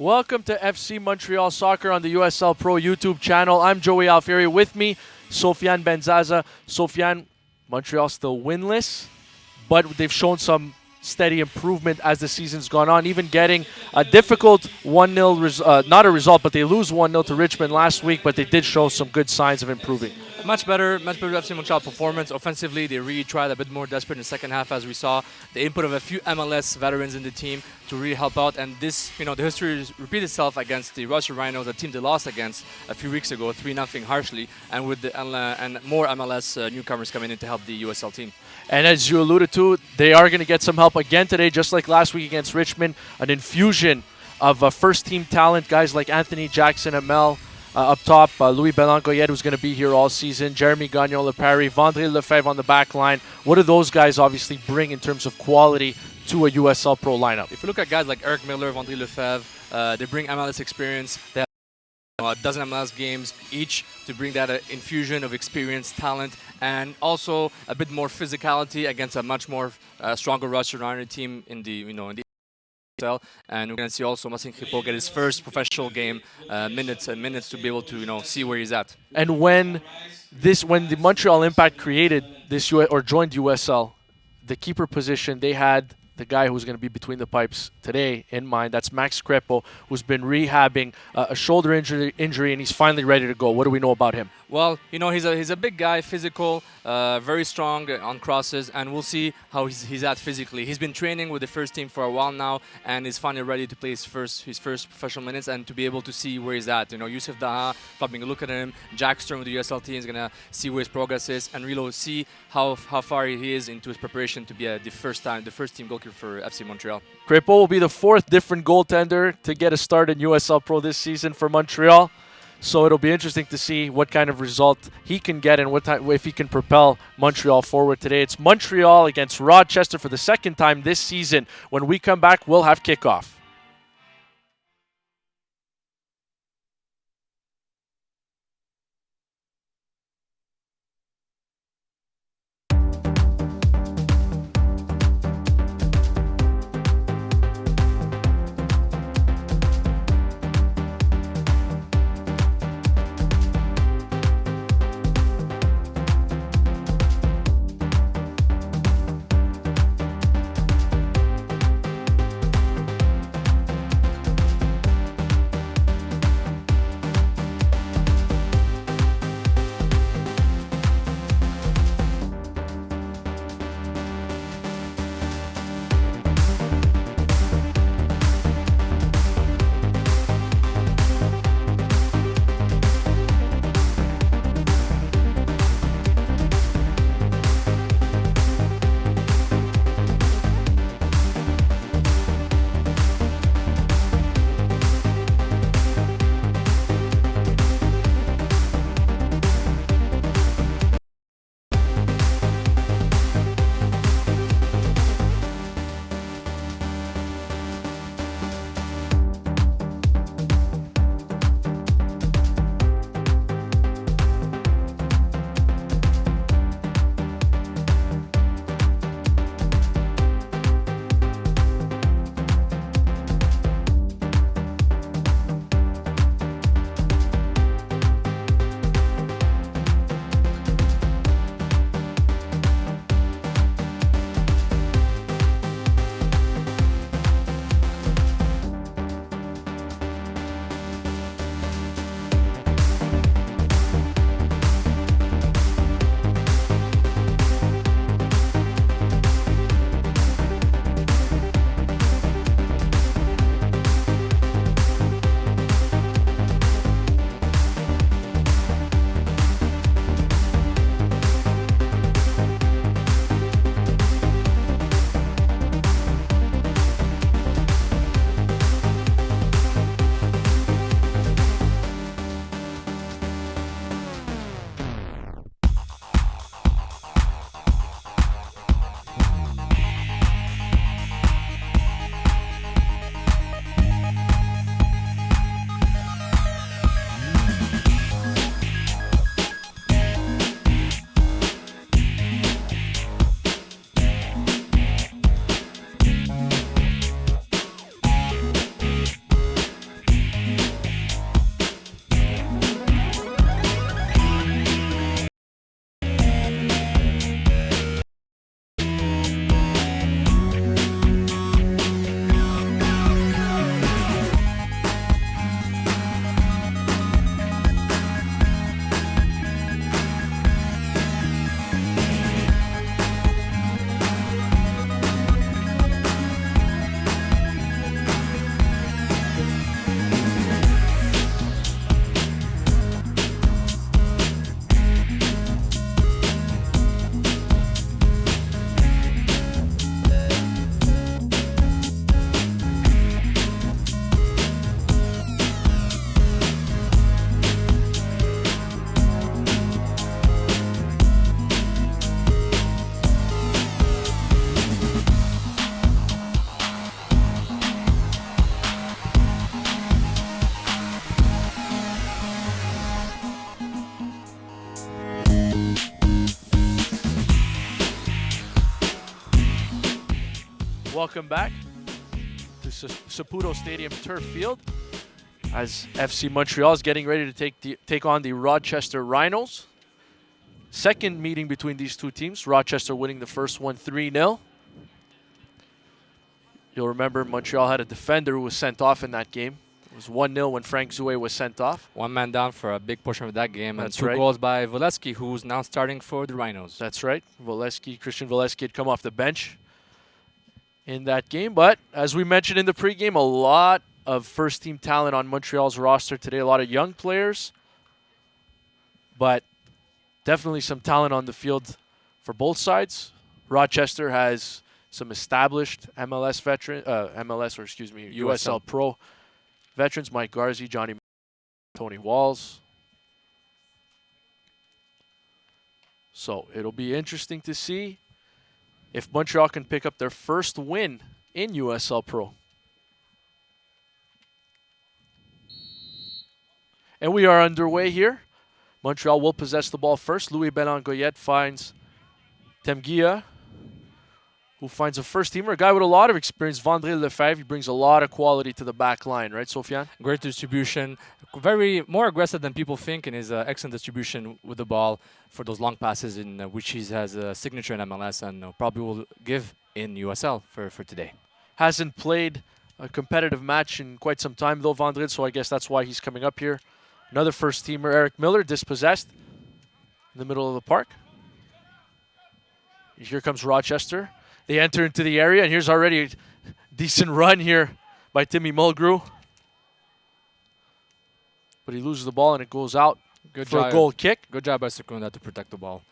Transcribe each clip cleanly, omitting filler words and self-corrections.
Welcome to FC Montreal Soccer on the USL Pro YouTube channel. I'm Joey Alfieri. With me, Sofiane Benzaza. Sofiane, Montreal still winless, but they've shown some steady improvement as the season's gone on, even getting a difficult 1-0, not a result, but they lose 1-0 to Richmond last week, but they did show some good signs of improving. Much better FC Montreal performance. Offensively, they really tried a bit more desperate in the second half, as we saw. The input of a few MLS veterans in the team to really help out. And this, the history repeated itself against the Rochester Rhinos, a team they lost against a few weeks ago, 3-0 harshly, and with the and more MLS newcomers coming in to help the USL team. And as you alluded to, they are going to get some help again today, just like last week against Richmond. An infusion of first-team talent, guys like Anthony Jackson, Amel. Up top, Louis Belancoyet, who's going to be here all season, Jeremy Gagnon-Lepari, Vandré Lefebvre on the back line. What do those guys obviously bring in terms of quality to a USL Pro lineup? If you look at guys like Eric Miller, Vandré Lefebvre, they bring MLS experience. They have a dozen MLS games each to bring that infusion of experience, talent, and also a bit more physicality against a much more stronger Rochester Rhinos team in the and we're going to see also Marcin Kripo get his first professional game, minutes to be able to see where he's at. And when the Montreal Impact created this or joined USL, the keeper position, they had the guy who's going to be between the pipes today in mind. That's Max Kripo, who's been rehabbing a shoulder injury, and he's finally ready to go. What do we know about him? Well, he's a big guy, physical, very strong on crosses, and we'll see how he's at physically. He's been training with the first team for a while now, and is finally ready to play his first professional minutes and to be able to see where he's at. Youssef Daha, having a look at him, Jack Stern with the USL team is gonna see where his progress is, and really see how far he is into his preparation to be the first team goalkeeper for FC Montreal. Kripo will be the fourth different goaltender to get a start in USL Pro this season for Montreal. So it'll be interesting to see what kind of result he can get and if he can propel Montreal forward today. It's Montreal against Rochester for the second time this season. When we come back, we'll have kickoff. Welcome back to Saputo Stadium Turf Field as FC Montreal is getting ready to take on the Rochester Rhinos. Second meeting between these two teams, Rochester winning the first one 3-0. You'll remember Montreal had a defender who was sent off in that game. It was 1-0 when Frank Zoué was sent off. One man down for a big portion of that game. That's and two right. goals by Voleski, who's now starting for the Rhinos. That's right. Christian Voleski had come off the bench in that game. But as we mentioned in the pregame, a lot of first-team talent on Montreal's roster today. A lot of young players. But definitely some talent on the field for both sides. Rochester has some established USL Pro veterans, Mike Garzi, Johnny, Tony Walls. So it'll be interesting to see if Montreal can pick up their first win in USL Pro. And we are underway here. Montreal will possess the ball first. Louis Belangoyet finds Temgia, who finds a first-teamer, a guy with a lot of experience, Vandré Lefebvre. He brings a lot of quality to the back line, right, Sofiane? Great distribution, more aggressive than people think, and his excellent distribution with the ball for those long passes, in which he has a signature in MLS and probably will give in USL for today. Hasn't played a competitive match in quite some time, though, Vandré, so I guess that's why he's coming up here. Another first-teamer, Eric Miller, dispossessed in the middle of the park. Here comes Rochester. They enter into the area, and here's already a decent run here by Timmy Mulgrew. But he loses the ball, and it goes out for a goal kick. Good job by Secunda to protect the ball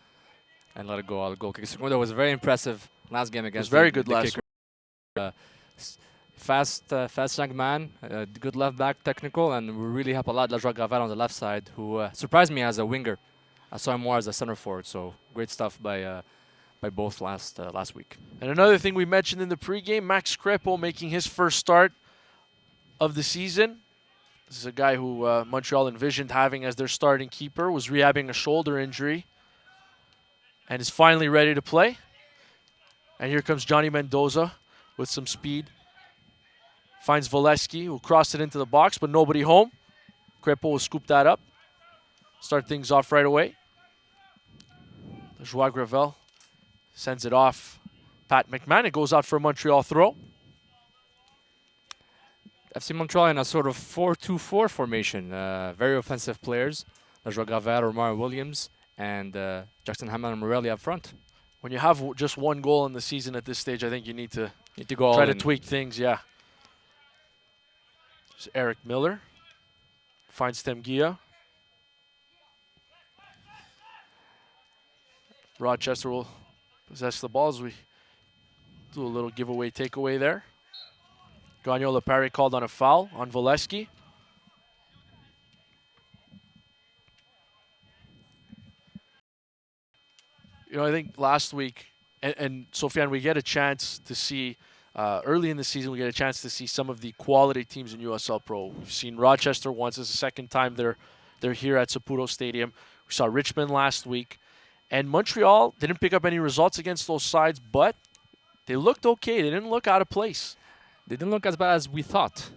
and let it go out. Goal kick. Secunda was very impressive last game against. It was very good last week. Fast young man, good left back, technical, and we really help a lot. Lajoie Gravel on the left side, who surprised me as a winger. I saw him more as a center forward, so great stuff by both last week. And another thing we mentioned in the pregame, Max Crepeau making his first start of the season. This is a guy who Montreal envisioned having as their starting keeper, was rehabbing a shoulder injury, and is finally ready to play. And here comes Johnny Mendoza with some speed. Finds Voleski, who crossed it into the box, but nobody home. Crepeau will scoop that up. Start things off right away. Lajoie Gravel sends it off. Pat McMahon, it goes out for a Montreal throw. FC Montreal in a sort of 4-2-4 formation. Very offensive players. Lajoie Gravel, Romar Williams, and Jackson Hamel and Morelli up front. When you have just one goal in the season at this stage, I think you need to go try to tweak things, yeah. There's Eric Miller. Finds Temgia. Rochester will possess the ball as we do a little giveaway takeaway there. Gagnon Lepari called on a foul on Voleski. You know, I think last week, and Sofiane, we get a chance to see, early in the season, we get a chance to see some of the quality teams in USL Pro. We've seen Rochester once. It's the second time they're here at Saputo Stadium. We saw Richmond last week. And Montreal didn't pick up any results against those sides, but they looked okay. They didn't look out of place. They didn't look as bad as we thought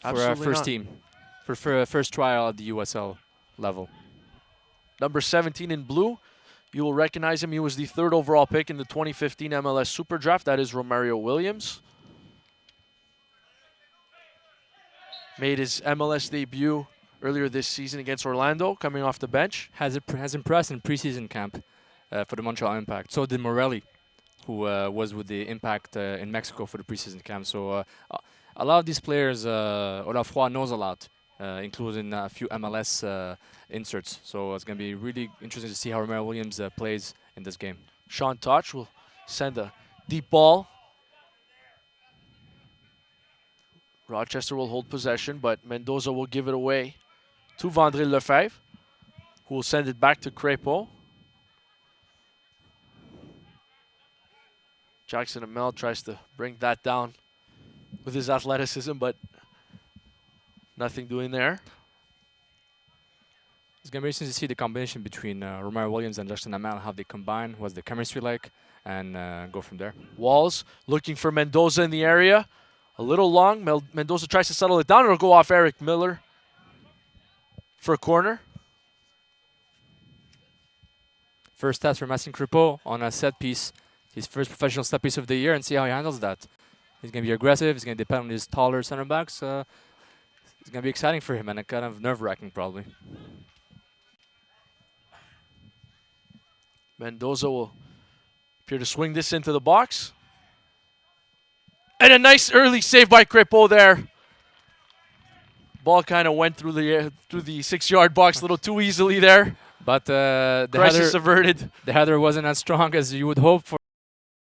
for our first team, for first trial at the USL level. Number 17 in blue, you will recognize him. He was the third overall pick in the 2015 MLS Super Draft. That is Romario Williams. Made his MLS debut earlier this season against Orlando, coming off the bench. Has impressed in preseason camp for the Montreal Impact. So did Morelli, who was with the Impact in Mexico for the preseason camp. So a lot of these players, Olafroy knows a lot, including a few MLS inserts. So it's going to be really interesting to see how Romero Williams plays in this game. Sean Toch will send a deep ball. Rochester will hold possession, but Mendoza will give it away to Vandré Lefebvre, who will send it back to Crepeau. Jackson Hamel tries to bring that down with his athleticism, but nothing doing there. It's going to be interesting to see the combination between Romario Williams and Justin Amel, how they combine, what's the chemistry like, and go from there. Walls looking for Mendoza in the area. A little long. Mendoza tries to settle it down. It'll go off Eric Miller for a corner. First test for Massin Kripo on a set piece. His first professional set piece of the year, and see how he handles that. He's going to be aggressive. He's going to depend on his taller center backs. It's going to be exciting for him and kind of nerve-wracking probably. Mendoza will appear to swing this into the box. And a nice early save by Kripo there. Ball kind of went through the 6-yard box a little too easily there. But the crisis averted. The header wasn't as strong as you would hope for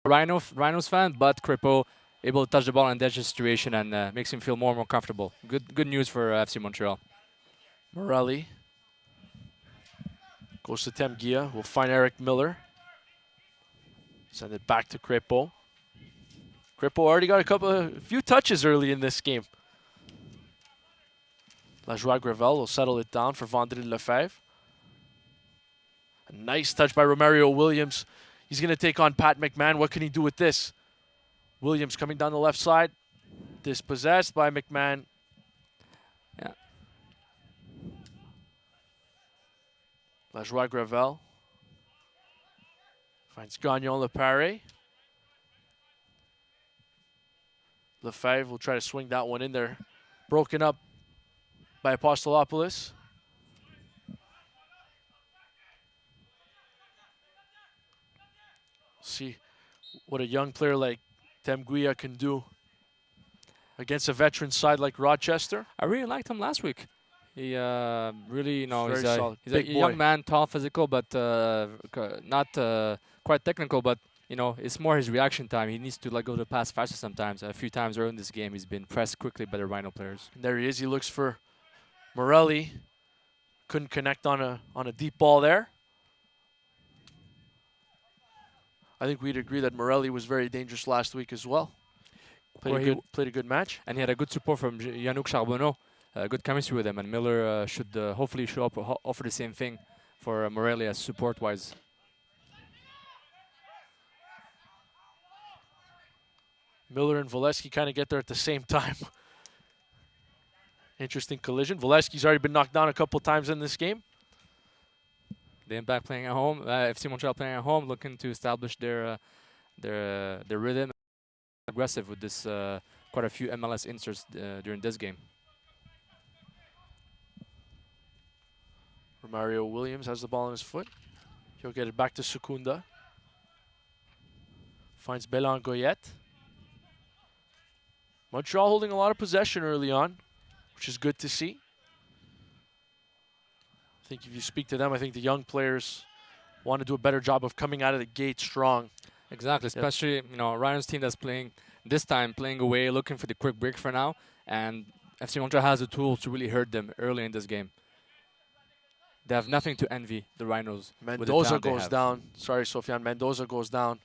a Rhinos fan, but Kripo able to touch the ball in that situation and makes him feel more and more comfortable. Good news for FC Montreal. Morelli goes to Temgia. We'll find Eric Miller. Send it back to Kripo. Kripo already got a few touches early in this game. Lajoie Gravel will settle it down for Vendry Lefebvre. A nice touch by Romario Williams. He's going to take on Pat McMahon. What can he do with this? Williams coming down the left side. Dispossessed by McMahon. Yeah. Lajoie Gravel. Finds Gagnon Lepare. Lefebvre will try to swing that one in there. Broken up by Apostolopoulos. See what a young player like Temguia can do against a veteran side like Rochester. I really liked him last week. He really, he's a young man, tall, physical, but not quite technical. But it's more his reaction time. He needs to let go of the pass faster sometimes. A few times early in this game, he's been pressed quickly by the Rhino players. And there he is. He looks for Morelli. Couldn't connect on a deep ball there. I think we'd agree that Morelli was very dangerous last week as well. Played a good match. And he had a good support from Yannick Charbonneau. Good chemistry with him. And Miller should hopefully show up, offer the same thing for Morelli as support-wise. Miller and Valesky kind of get there at the same time. Interesting collision. Valesky's already been knocked down a couple times in this game. The Impact playing at home, FC Montreal playing at home, looking to establish their rhythm. Aggressive with this quite a few MLS inserts during this game. Romario Williams has the ball on his foot. He'll get it back to Secunda. Finds Belan Goyette. Montreal holding a lot of possession early on, which is good to see. I think if you speak to them, I think the young players want to do a better job of coming out of the gate strong. Exactly, especially Ryan's team that's playing away, looking for the quick break for now, and FC Montreal has the tools to really hurt them early in this game. They have nothing to envy the Rhinos. Mendoza goes down. Sorry, Sofiane. Mendoza goes down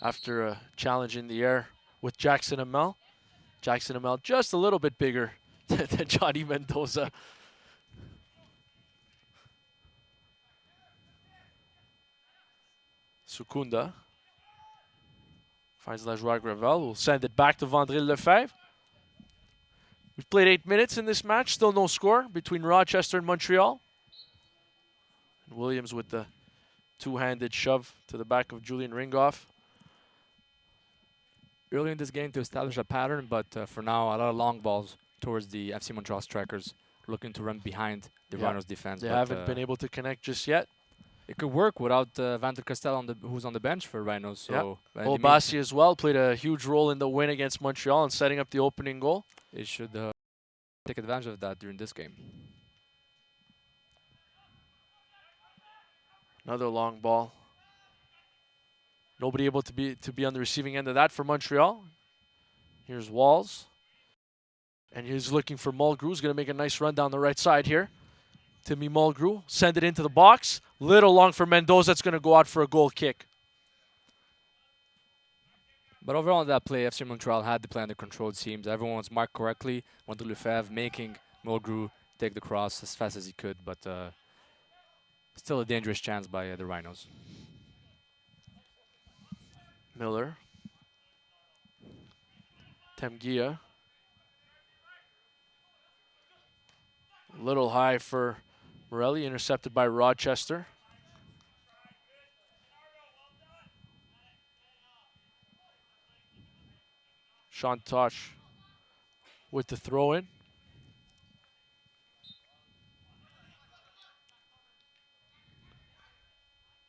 after a challenge in the air with Jackson Amel. Jackson Amel just a little bit bigger than Johnny Mendoza. Secunda finds Lajoie Gravel. We'll send it back to Vendry Lefebvre. We've played 8 minutes in this match. Still no score between Rochester and Montreal. And Williams with the two-handed shove to the back of Julian Ringoff. Early in this game to establish a pattern, but for now, a lot of long balls towards the FC Montreal strikers, looking to run behind the Rhinos defense. They haven't been able to connect just yet. It could work without Van der Castel who's on the bench for Rhinos. So Olbasi as well played a huge role in the win against Montreal and setting up the opening goal. It should take advantage of that during this game. Another long ball. Nobody able to be on the receiving end of that for Montreal. Here's Walls. And he's looking for Mulgrew. He's going to make a nice run down the right side here. Timmy Mulgrew, send it into the box. Little long for Mendoza. That's going to go out for a goal kick. But overall in that play, FC Montreal had the play under control, it seems. Everyone was marked correctly. Went to Lefebvre, making Mulgrew take the cross as fast as he could. But Still a dangerous chance by the Rhinos. Miller. Temgia. A little high for Morelli, intercepted by Rochester. Sean Tosh with the throw in.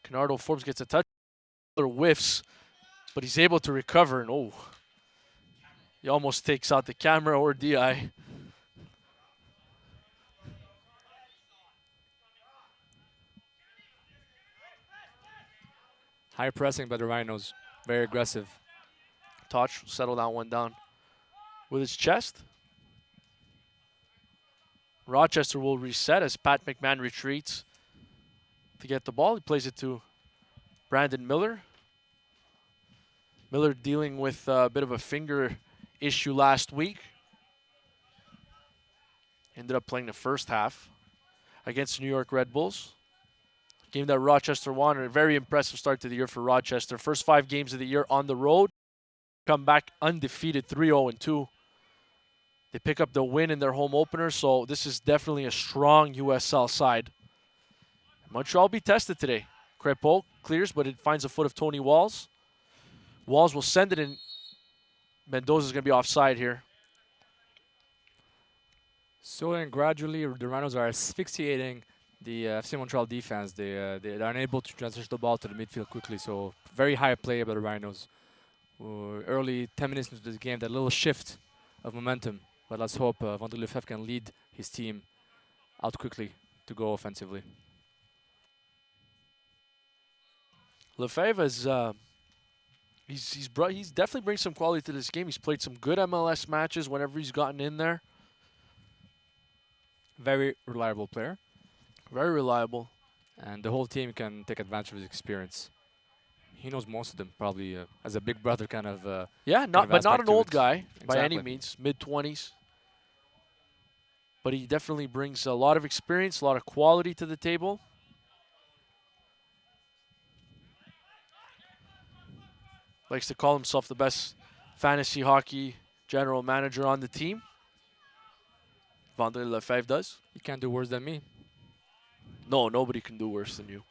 Canardo Forbes gets a touch. Whiffs, but he's able to recover. And oh, he almost takes out the camera or DI. High pressing by the Rhinos. Very aggressive. Tosh settled that one down with his chest. Rochester will reset as Pat McMahon retreats to get the ball. He plays it to Brandon Miller. Miller dealing with a bit of a finger issue last week. Ended up playing the first half against the New York Red Bulls. Game that Rochester won. A very impressive start to the year for Rochester. First 5 games of the year on the road. Come back undefeated, 3-0-2. They pick up the win in their home opener, so this is definitely a strong USL side. Montreal will be tested today. Crepeau clears, but it finds a foot of Tony Walls. Walls will send it in. Mendoza's going to be offside here. So and gradually, the Rhinos are asphyxiating the FC Montreal defense. They are unable to transition the ball to the midfield quickly. So very high play by the Rhinos. Early 10 minutes into the game, that little shift of momentum. But let's hope Vandré Lefebvre can lead his team out quickly to go offensively. Lefebvre is he's definitely bringing some quality to this game. He's played some good MLS matches whenever he's gotten in there. Very reliable player. Very reliable. And the whole team can take advantage of his experience. He knows most of them, probably as a big brother kind of. Yeah, but not an old guy by any Exactly. means, mid-20s. But he definitely brings a lot of experience, a lot of quality to the table. Likes to call himself the best fantasy hockey general manager on the team. Vandré Lefebvre does. You can't do worse than me. No, nobody can do worse than you.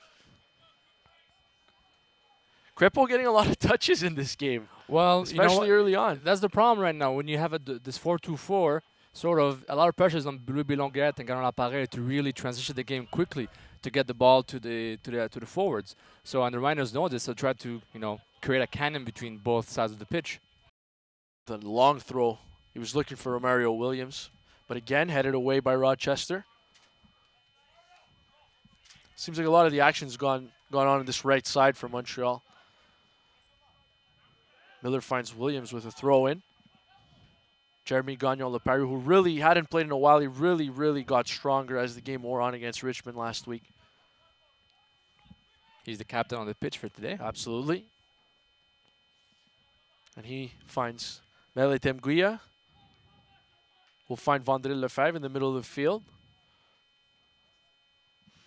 Crepeau getting a lot of touches in this game. Well, especially early on. That's the problem right now. When you have this 4-2-4, sort of a lot of pressure is on Louis Longuette and Garon Laparé to really transition the game quickly to get the ball to the forwards. So and the Rhinos know this, so try to create a cannon between both sides of the pitch. The long throw. He was looking for Romario Williams, but again headed away by Rochester. Seems like a lot of the action's gone on this right side for Montreal. Miller finds Williams with a throw in. Jeremy Gagnon-Lepari, who really hadn't played in a while, he really got stronger as the game wore on against Richmond last week. He's the captain on the pitch for today. Absolutely. And he finds Mele Temguia. Will find Vandré Lefebvre in the middle of the field.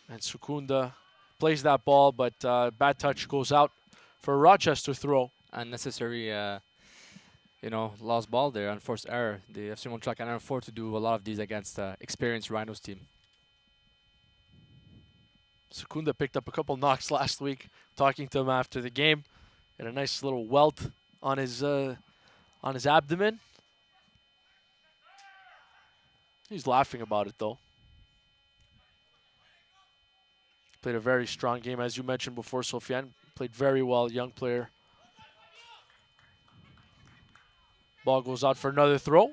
And Sukunda plays that ball, but bad touch goes out for a Rochester throw. Unnecessary, lost ball there, unforced error. The FC Montreal can afford to do a lot of these against experienced Rhinos team. Sukunda picked up a couple knocks last week. Talking to him after the game, had a nice little welt on his abdomen. He's laughing about it though. Played a very strong game, as you mentioned before. Sofiane played very well, young player. Ball goes out for another throw.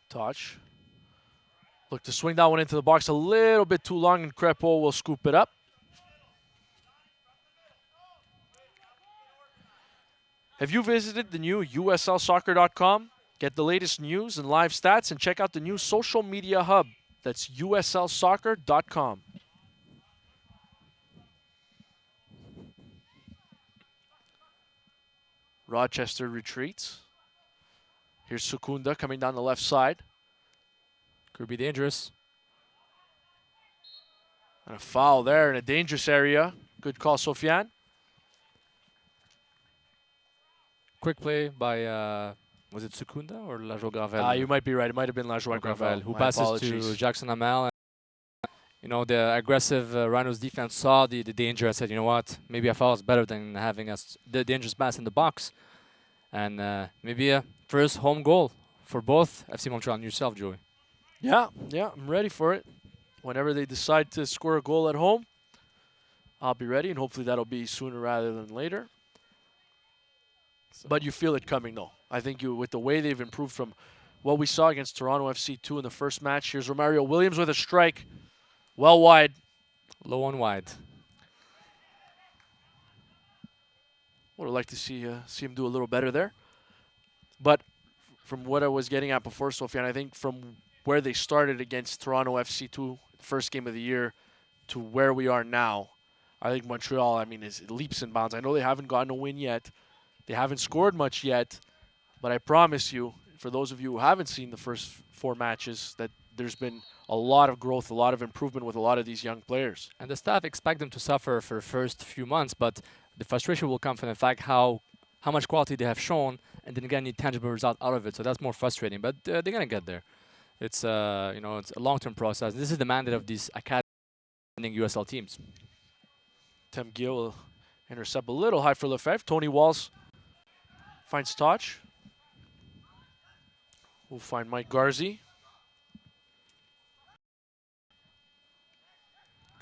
Touch. Look to swing that one into the box a little bit too long, and Crepeau will scoop it up. Have you visited the new USLsoccer.com? Get the latest news and live stats, and check out the new social media hub. That's USLsoccer.com. Rochester retreats. Here's Secunda coming down the left side. Could be dangerous. And a foul there in a dangerous area. Good call, Sofiane. Quick play by, was it Secunda or Lajo Gravel? You might be right. It might have been Lajoie Gravel. Who My passes apologies. to Jackson Amel. You know, the aggressive Rhinos defense saw the danger and said, you know what, maybe a foul is better than having us the dangerous pass in the box. And maybe a first home goal for both FC Montreal and yourself, Joey. Yeah, I'm ready for it. Whenever they decide to score a goal at home, I'll be ready, and hopefully that'll be sooner rather than later. But you feel it coming, though. I think with the way they've improved from what we saw against Toronto FC 2 in the first match. Here's Romario Williams with a strike. Well wide. Low and wide. Would have liked to see him do a little better there. But from what I was getting at before, Sofiane, I think from where they started against Toronto FC 2, the first game of the year, to where we are now, I think Montreal, is leaps and bounds. I know they haven't gotten a win yet. They haven't scored much yet. But I promise you, for those of you who haven't seen the first 4 matches, that there's been a lot of growth, a lot of improvement with a lot of these young players. And the staff expect them to suffer for the first few months, but the frustration will come from the fact how much quality they have shown, and then again need tangible result out of it. So that's more frustrating, but they're gonna get there. It's it's a long-term process. This is the mandate of these academy USL teams. Temgia will intercept a little high for Lefebvre. Tony Walls finds touch. We'll find Mike Garzi.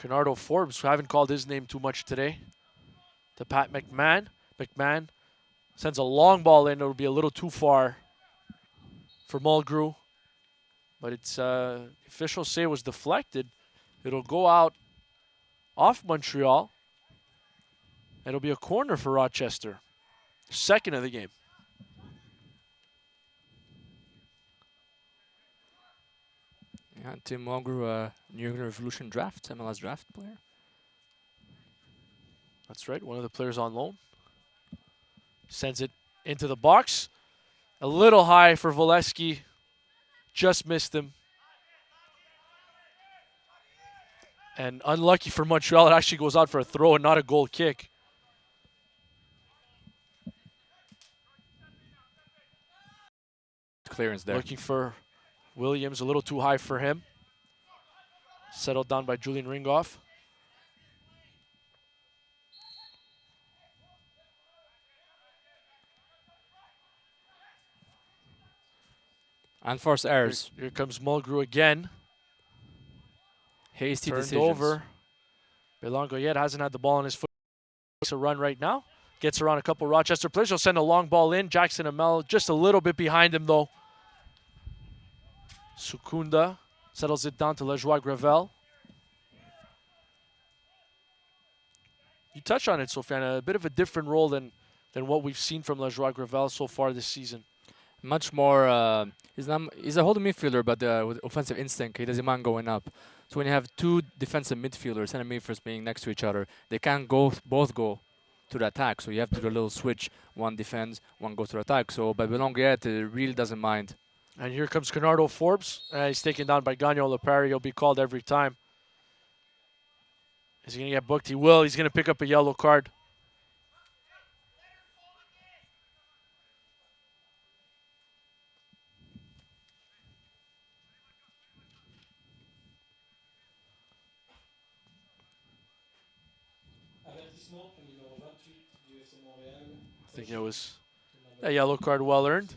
Bernardo Forbes, who haven't called his name too much today, to Pat McMahon. McMahon sends a long ball in. It'll be a little too far for Mulgrew. But it's officials say it was deflected. It'll go out off Montreal. It'll be a corner for Rochester. Second of the game. Yeah, Tim Mulgrew, New England Revolution draft, MLS draft player. That's right, one of the players on loan. Sends it into the box. A little high for Volesky. Just missed him. And unlucky for Montreal, it actually goes out for a throw and not a goal kick. Clearance there. Looking for Williams, a little too high for him. Settled down by Julian Ringoff. Unforced errors. Here comes Mulgrew again. Hasty Turned decisions. over. Belongo yet hasn't had the ball on his foot. Makes a run right now. Gets around a couple Rochester players. He'll send a long ball in. Jackson Amel just a little bit behind him, though. Secunda settles it down to Lajoie Gravel. You touched on it, Sofiane. A bit of a different role than what we've seen from Lajoie Gravel so far this season. Much more. He's a holding midfielder, but with offensive instinct, he doesn't mind going up. So when you have 2 defensive midfielders and midfielders being next to each other, they can't both go to the attack. So you have to do a little switch. One defends, one goes to the attack. So by Belonguet, really doesn't mind. And here comes Bernardo Forbes. He's taken down by Gagnon Lepari. He'll be called every time. Is he going to get booked? He will. He's going to pick up a yellow card. I think it was a yellow card well earned.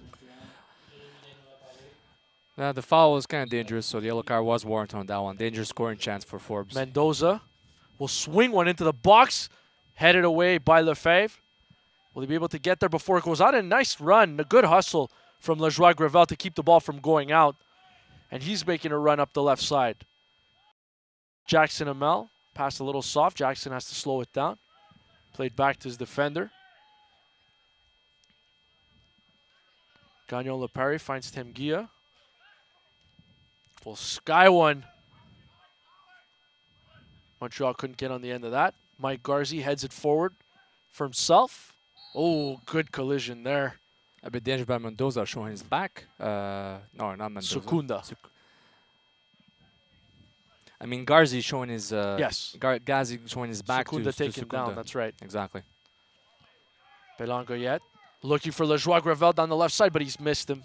The foul was kind of dangerous, so the yellow card was warranted on that one. Dangerous scoring chance for Forbes. Mendoza will swing one into the box. Headed away by Lefebvre. Will he be able to get there before it goes out? A nice run, a good hustle from Lajoie Gravel to keep the ball from going out. And he's making a run up the left side. Jackson Amel passed a little soft. Jackson has to slow it down. Played back to his defender. Gagnon Lepari finds Temgia. Full sky one. Montreal couldn't get on the end of that. Mike Garzi heads it forward for himself. Oh, good collision there. A bit dangerous by Mendoza showing his back. No, not Mendoza. Secunda. I mean, Garzi showing his. Yes. Gazi showing his back Secunda to taken Secunda. down. That's right. Exactly. Belangoyet looking for Lejoie Gravel down the left side, but he's missed him.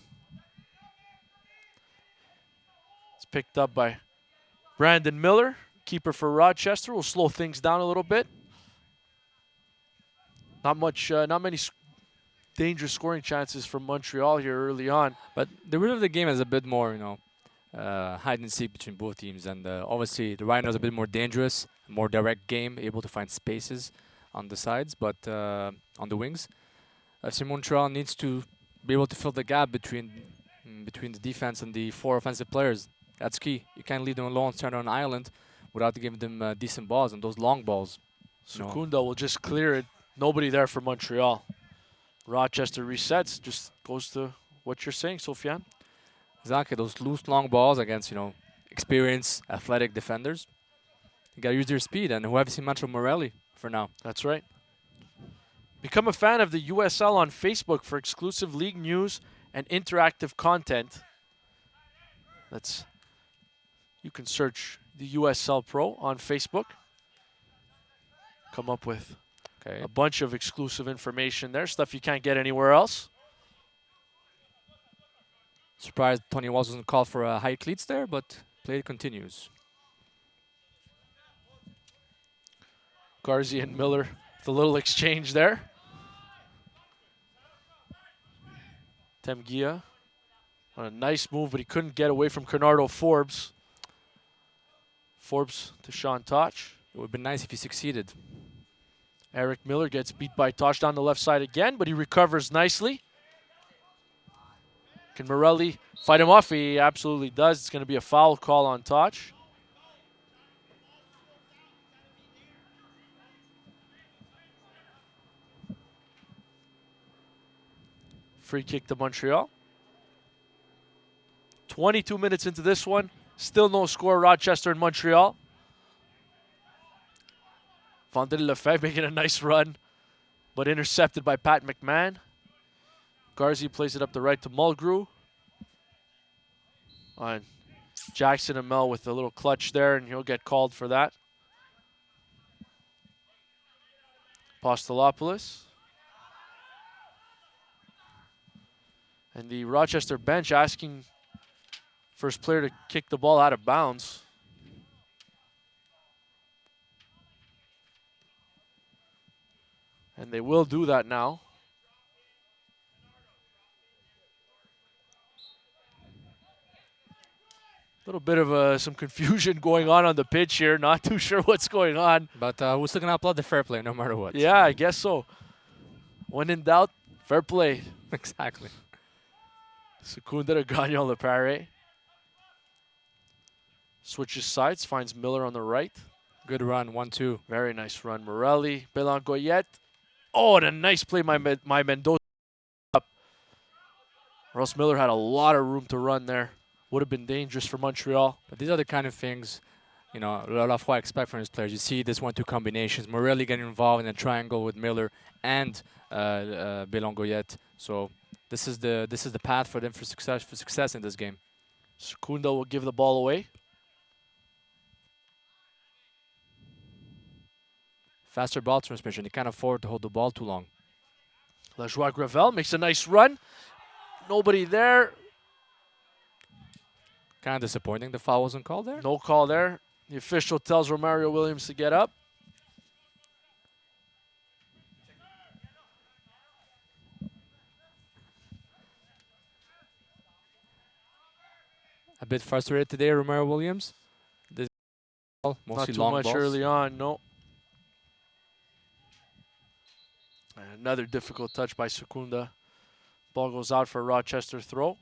It's picked up by Brandon Miller, keeper for Rochester. Will slow things down a little bit. Not many dangerous scoring chances from Montreal here early on. But the rhythm of the game is a bit more, hide and seek between both teams. And obviously, the Rhinos are a bit more dangerous, more direct game, able to find spaces on the sides, but on the wings. FC Montreal needs to be able to fill the gap between the defense and the 4 offensive players. That's key. You can't leave them alone, stand on an island, without giving them decent balls and those long balls. Secunda will just clear it. Nobody there for Montreal. Rochester resets. Just goes to what you're saying, Sofiane. Exactly. Those loose long balls against, experienced, athletic defenders. You got to use their speed, and who have seen Macho Morelli for now. That's right. Become a fan of the USL on Facebook for exclusive league news and interactive content. You can search the USL Pro on Facebook. Come up with a bunch of exclusive information there, stuff you can't get anywhere else. Surprised Tony Walls wasn't called for high cleats there, but play continues. Garzi and Miller, the little exchange there. Temgia on a nice move, but he couldn't get away from Bernardo Forbes. Forbes to Sean Toch. It would have been nice if he succeeded. Eric Miller gets beat by Toch down the left side again, but he recovers nicely. Can Morelli fight him off? He absolutely does. It's going to be a foul call on Toch. Free kick to Montreal. 22 minutes into this one. Still no score, Rochester and Montreal. Vandel Lefebvre making a nice run, but intercepted by Pat McMahon. Garzi plays it up the right to Mulgrew. On Jackson Amel with a little clutch there, and he'll get called for that. Apostolopoulos. And the Rochester bench asking for his player to kick the ball out of bounds. And they will do that now. A little bit of some confusion going on the pitch here. Not too sure what's going on. But we're still going to applaud the fair play no matter what. Yeah, I guess so. When in doubt, fair play. Exactly. Secunda to Gagnon Lepare. Switches sides, finds Miller on the right. Good run, 1-2. Very nice run, Morelli. Belangoyet. Oh, and a nice play by Mendoza. Ross Miller had a lot of room to run there. Would have been dangerous for Montreal. But these are the kind of things, Lafroy expect from his players. You see this 1-2 combinations. Morelli getting involved in a triangle with Miller and Belangoyet. So this is the path for them for success in this game. Secunda will give the ball away. Faster ball transmission. They can't afford to hold the ball too long. Lejoie Gravel makes a nice run. Nobody there. Kind of disappointing the foul wasn't called there. No call there. The official tells Romario Williams to get up. A bit frustrated today, Romario Williams. This ball, mostly Not too long much balls. early on, no. And another difficult touch by Secunda. Ball goes out for a Rochester throw.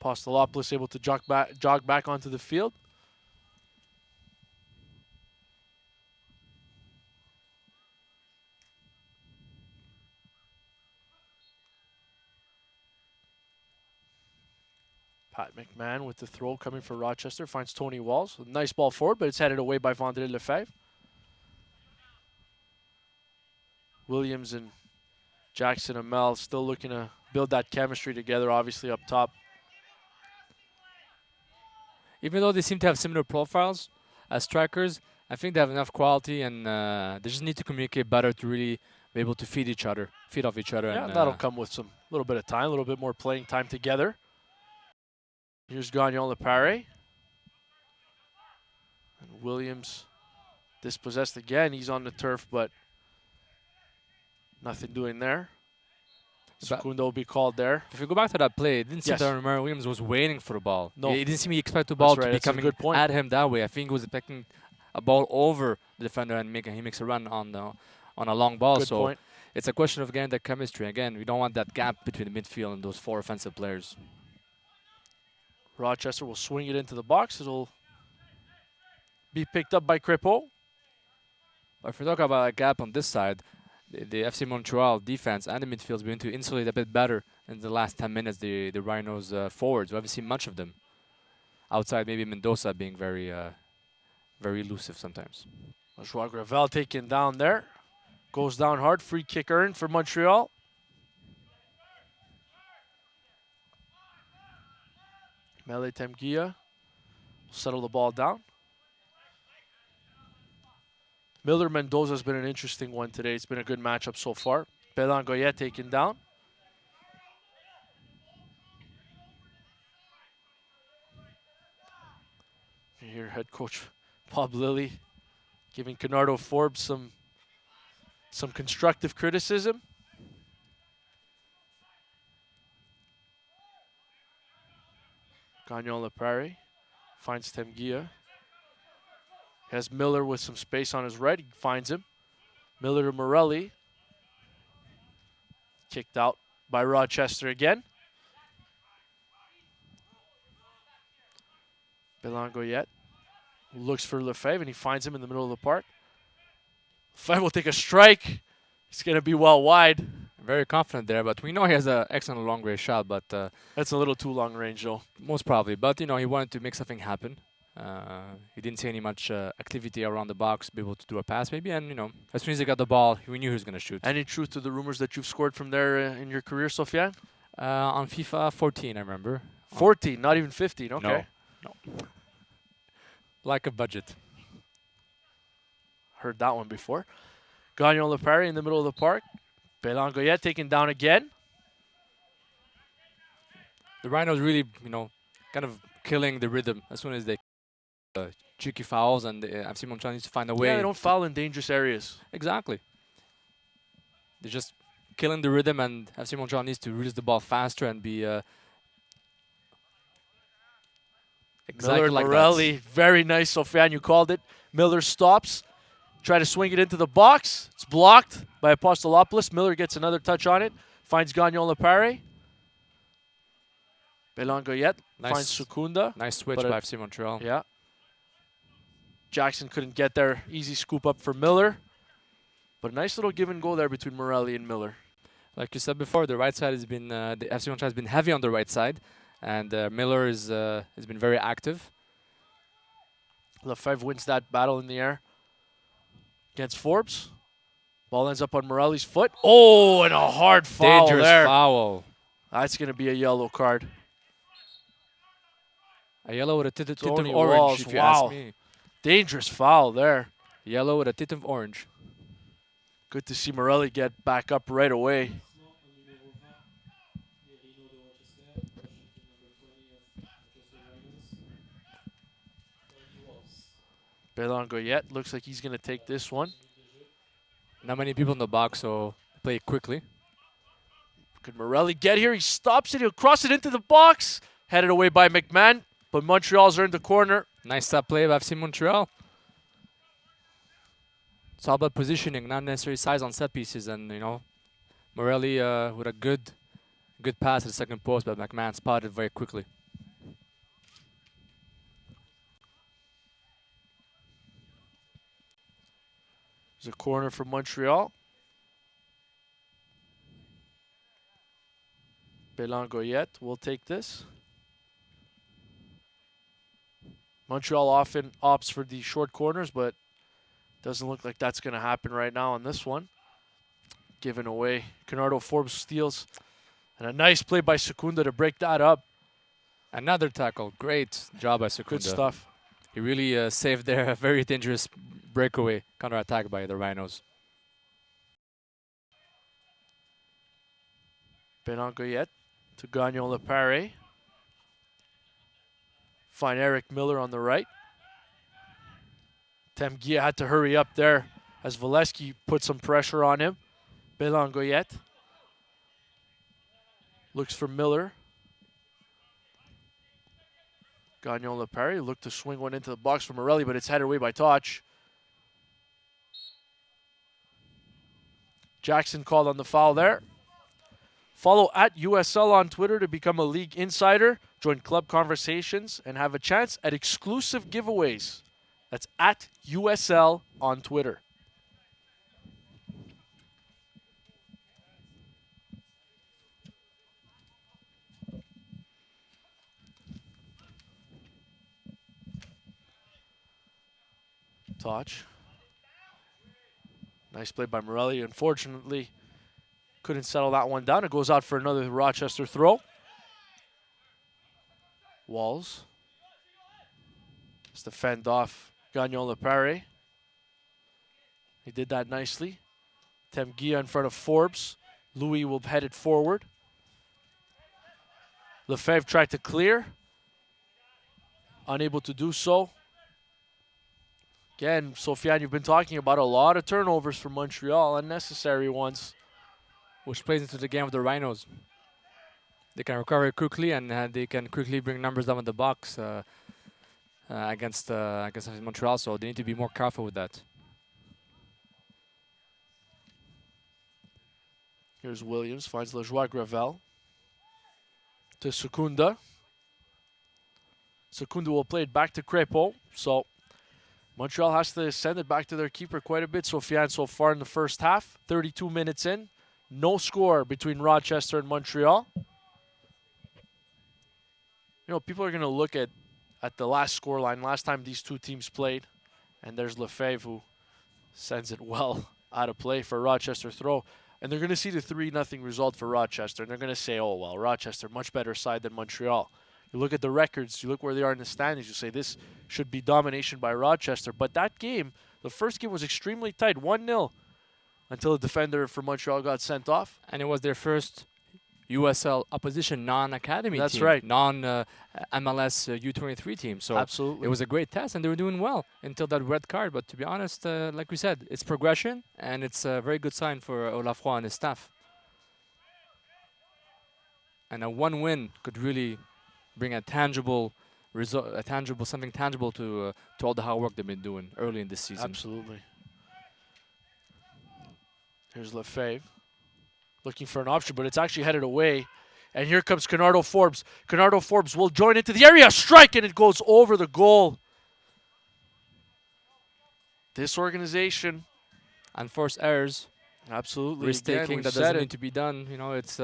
Apostolopoulos able to jog back onto the field. Pat McMahon with the throw coming for Rochester. Finds Tony Walls. Nice ball forward, but it's headed away by Vandré Lefebvre. Williams and Jackson Amel still looking to build that chemistry together, obviously up top. Even though they seem to have similar profiles as strikers, I think they have enough quality, and they just need to communicate better to really be able to feed off each other. Yeah, and that'll come with some little bit of time, a little bit more playing time together. Here's Gagnon Lepare. And Williams dispossessed again. He's on the turf, but nothing doing there. Secunda will be called there. If you go back to that play, it didn't seem Yes. that Romero Williams was waiting for the ball. No. He didn't seem to expect the ball That's right, to be that's a coming good point. at him that way. I think he was expecting a ball over the defender, and he makes a run on a long ball. Good So point. it's a question of getting that chemistry. Again, we don't want that gap between the midfield and those 4 offensive players. Rochester will swing it into the box. It'll be picked up by Crépeau. But if we talk about a gap on this side, the FC Montreal defense and the midfield has been to insulate a bit better in the last 10 minutes. The Rhinos forwards, we haven't seen much of them. Outside, maybe Mendoza being very elusive sometimes. Joao Gravel taken down there. Goes down hard. Free kick earned for Montreal. Mele Temgia will settle the ball down. Miller Mendoza has been an interesting one today. It's been a good matchup so far. Belangoyet taken down. You hear head coach Bob Lilly giving Canardo Forbes some constructive criticism. Gagnon Lepare finds Temgia. Has Miller with some space on his right. He finds him. Miller to Morelli. Kicked out by Rochester again. Belangoyet looks for Lefebvre, and he finds him in the middle of the park. Lefebvre will take a strike. He's going to be well wide. Very confident there, but we know he has an excellent long-range shot, but That's a little too long range, though. most probably. But, he wanted to make something happen. He didn't see any much activity around the box, be able to do a pass maybe, and, as soon as he got the ball, we knew he was going to shoot. Any truth to the rumors that you've scored from there in your career, Sofiane? On FIFA 14, I remember. 14, not even 15, okay. No. Like a budget. Heard that one before. Gagnon Lepare in the middle of the park. Belangoyet taken down again. The Rhinos really, kind of killing the rhythm as soon as they cheeky fouls, and FC Montreal needs to find a way. Yeah, they don't foul in dangerous areas. Exactly. They're just killing the rhythm, and FC Montreal needs to release the ball faster and be exactly Miller like Morelli, very nice, Sofiane, you called it. Miller stops, try to swing it into the box. It's blocked by Apostolopoulos. Miller gets another touch on it, finds Gagnon Lepare. Belangoyet finds Secunda. Nice switch but by FC Montreal. Yeah. Jackson couldn't get there. Easy scoop up for Miller. But a nice little give and go there between Morelli and Miller. Like you said before, the right side has been the FC Montreal has been heavy on the right side, and Miller has been very active. Lefebvre wins that battle in the air against Forbes. Ball ends up on Morelli's foot. Oh, and a hard foul Dangerous there. foul. That's going to be a yellow card. A yellow with a tint of Tony orange, Walls, if you wow. ask me. Dangerous foul there. Yellow with a tint of orange. Good to see Morelli get back up right away. Belangoyet looks like he's going to take this one. Not many people in the box, so play it quickly. Could Morelli get here? He stops it. He'll cross it into the box. Headed away by McMahon, but Montreal's earned the corner. Nice stop play by FC Montreal. It's all about positioning, not necessarily size on set pieces. And, Morelli with a good pass at the second post, but McMahon spotted very quickly. There's a corner for Montreal. Belangoyet will take this. Montreal often opts for the short corners, but doesn't look like that's going to happen right now on this one. Given away. Canardo Forbes steals. And a nice play by Secunda to break that up. Another tackle. Great job by Secunda. Good stuff. He really saved their very dangerous breakaway counter-attack by the Rhinos. Benangoyet to Gagnon Lepare. Find Eric Miller on the right. Temgia had to hurry up there as Valesky put some pressure on him. Belangoyet looks for Miller. Gagnon Lepare looked to swing one into the box for Morelli, but it's headed away by Toch. Jackson called on the foul there. Follow at USL on Twitter to become a league insider, join club conversations, and have a chance at exclusive giveaways. That's at USL on Twitter. Toch. Nice play by Morelli. Unfortunately, couldn't settle that one down. It goes out for another Rochester throw. Walls. It's to fend off Gagnon Lepare. He did that nicely. Temgia in front of Forbes. Louis will head it forward. Lefebvre tried to clear. Unable to do so. Again, Sofiane, you've been talking about a lot of turnovers for Montreal, unnecessary ones. Which plays into the game of the Rhinos. They can recover quickly and they can quickly bring numbers down in the box against Montreal, so they need to be more careful with that. Here's Williams, finds Lejoie Gravel. To Secunda. Secunda will play it back to Crépeau, so Montreal has to send it back to their keeper quite a bit. Sofiane so far in the first half, 32 minutes in. No score between Rochester and Montreal. You know, people are going to look at the last scoreline, last time these two teams played, and there's Lefebvre who sends it well out of play for Rochester throw. And they're going to see the 3-0 result for Rochester, and they're going to say, oh, well, Rochester, much better side than Montreal. You look at the records, you look where they are in the standings, you say this should be domination by Rochester. But that game, the first game was extremely tight, 1-0, until the defender for Montreal got sent off. And it was their first USL opposition non-academy team. That's right. Non-MLS U23 team. So absolutely, it was a great test, and they were doing well until that red card. But to be honest, like we said, it's progression, and it's a very good sign for Olafroy and his staff. And a one win could really bring a tangible result, something tangible to all the hard work they've been doing early in this season. Absolutely. Here's Lefebvre looking for an option, but it's actually headed away. And here comes Canardo Forbes. Canardo Forbes will join into the area, strike, and it goes over the goal. This organization. Unforced errors. Absolutely. Risk-taking that doesn't need to be done. You know, it's...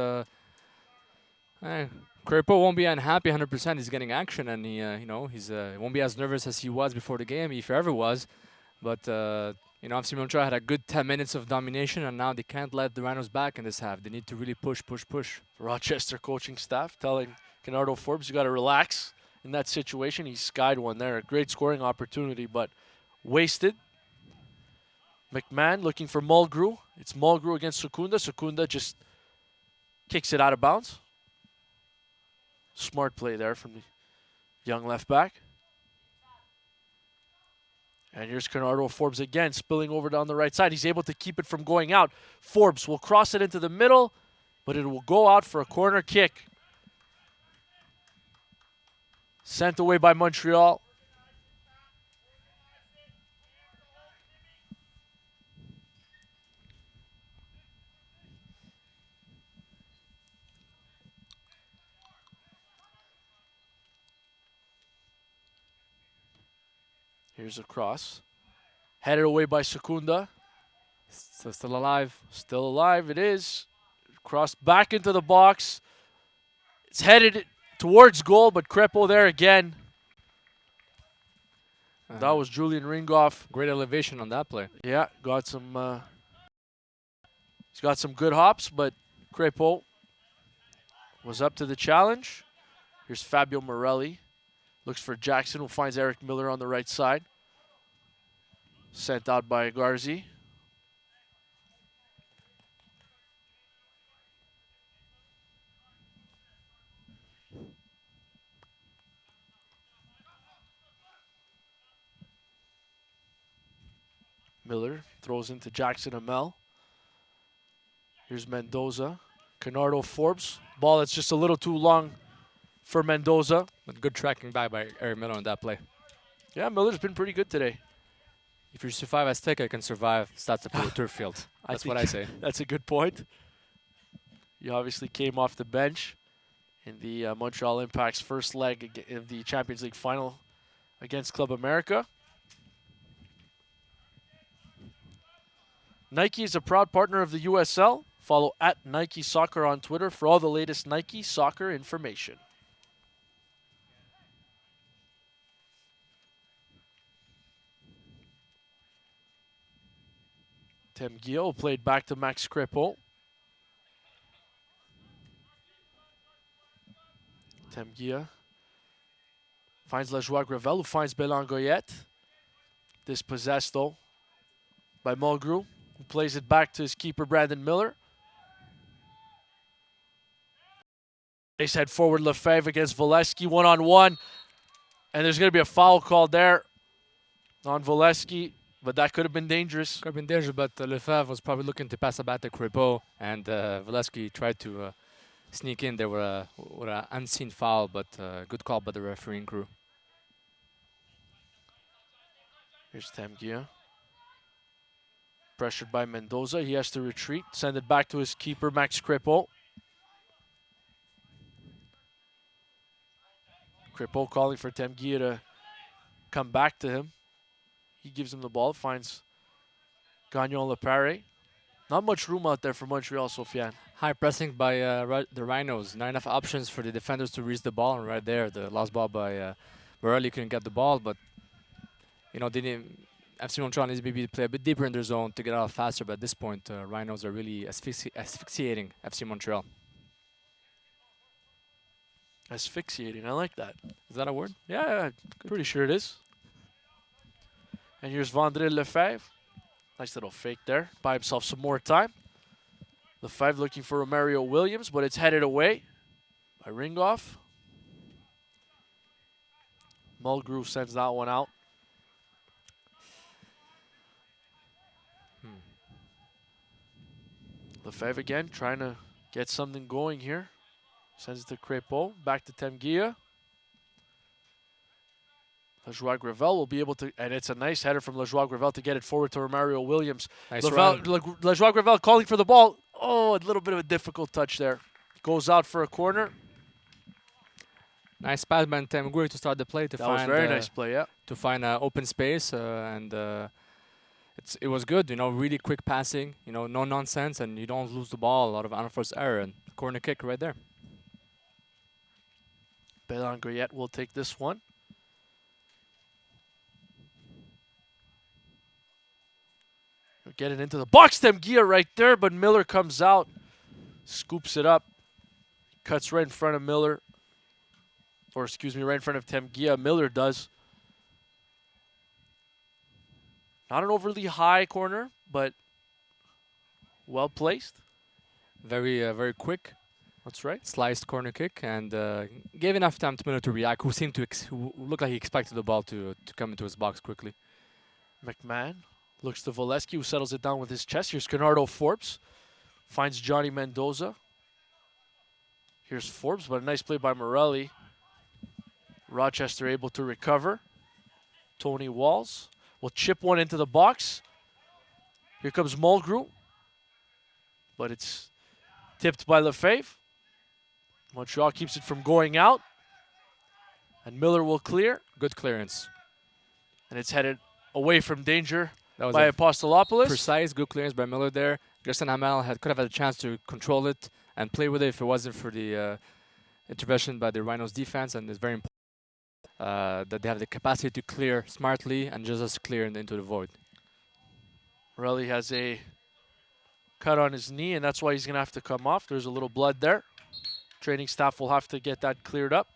Crépeau won't be unhappy 100%. He's getting action, and he won't be as nervous as he was before the game, if he ever was. But obviously Montreal had a good 10 minutes of domination, and now they can't let the Rhinos back in this half. They need to really push. Rochester coaching staff telling Canardo Forbes, you got to relax in that situation. He skied one there, a great scoring opportunity, but wasted. McMahon looking for Mulgrew. It's Mulgrew against Secunda. Secunda just kicks it out of bounds. Smart play there from the young left back. And here's Canardo Forbes again, spilling over down the right side. He's able to keep it from going out. Forbes will cross it into the middle, but it will go out for a corner kick. Sent away by Montreal. Here's a cross. Headed away by Secunda. So still alive. Still alive, it is. Crossed back into the box. It's headed towards goal, but Crépeau there again. That was Julian Ringoff. Great elevation on that play. Yeah, got some. He's got some good hops, but Crépeau was up to the challenge. Here's Fabio Morelli. Looks for Jackson, who finds Eric Miller on the right side. Sent out by Garzi. Miller throws into Jackson Amel. Here's Mendoza. Canardo Forbes. Ball that's just a little too long for Mendoza. But good tracking back by Eric Miller on that play. Yeah, Miller's been pretty good today. If you survive Azteca, you can survive Stade Saputo turf field. That's what I say. That's a good point. He obviously came off the bench in the Montreal Impact's first leg of the Champions League final against Club America. Nike is a proud partner of the USL. Follow at Nike Soccer on Twitter for all the latest Nike soccer information. Tim Guillaume played back to Max Crépeau. Tim Guillaume finds Lejoie Gravel, who finds Belangoyette. Dispossessed, though, by Mulgrew, who plays it back to his keeper, Brandon Miller. They head forward Lefebvre against Volesky, one-on-one. And there's going to be a foul called there on Volesky, but that could have been dangerous. Could have been dangerous, but Lefebvre was probably looking to pass it back to Crépeau, and Volesky tried to sneak in there with an unseen foul, but good call by the refereeing crew. Here's Tamgia. Pressured by Mendoza. He has to retreat. Send it back to his keeper, Max Crépeau. Crépeau calling for Tamgia to come back to him. He gives him the ball. Finds Gagnon Lepare. Not much room out there for Montreal, Sofiane. High pressing by the Rhinos. Not enough options for the defenders to reach the ball. And right there, the lost ball by Morelli couldn't get the ball, but you know, FC Montreal needs to maybe play a bit deeper in their zone to get out faster. But at this point, Rhinos are really asphyxiating FC Montreal. Asphyxiating, I like that. Is that a word? Yeah, pretty sure it is. And here's Vandré Lefebvre. Nice little fake there. Buy himself some more time. Lefebvre looking for Romario Williams, but it's headed away by Ringoff. Mulgrew sends that one out. Lefebvre again, trying to get something going here. Sends it to Crépeau. Back to Temguia. Lejoie Gravel will be able to, and it's a nice header from Lejoie Gravel to get it forward to Romario Williams. Nice Lejoie Gravel calling for the ball. Oh, a little bit of a difficult touch there. Goes out for a corner. Nice pass by Temguia to start the play. That was very nice play, yeah. To find open space, and it was good. You know, really quick passing. You know, no nonsense, and you don't lose the ball. A lot of unforced error, and corner kick right there. Belangoyette will take this one. Get it into the box. Temguia right there, but Miller comes out, scoops it up, cuts right in front of Miller. Or excuse me, right in front of Temguia. Miller does. Not an overly high corner, but well placed. Very quick. That's right. Sliced corner kick, and gave enough time to Miller to react, who seemed to who looked like he expected the ball to come into his box quickly. McMahon looks to Volesky, who settles it down with his chest. Here's Canardo Forbes. Finds Johnny Mendoza. Here's Forbes, but a nice play by Morelli. Rochester able to recover. Tony Walls will chip one into the box. Here comes Mulgrew. But it's tipped by Lefebvre. Montreal keeps it from going out. And Miller will clear. Good clearance. And it's headed away from danger that was by Apostolopoulos. Precise, good clearance by Miller there. Justin Hamel could have had a chance to control it and play with it if it wasn't for the intervention by the Rhinos defense, and it's very important. that they have the capacity to clear smartly and just clear into the void. Morelli has a cut on his knee, and that's why he's going to have to come off. There's a little blood there. Training staff will have to get that cleared up.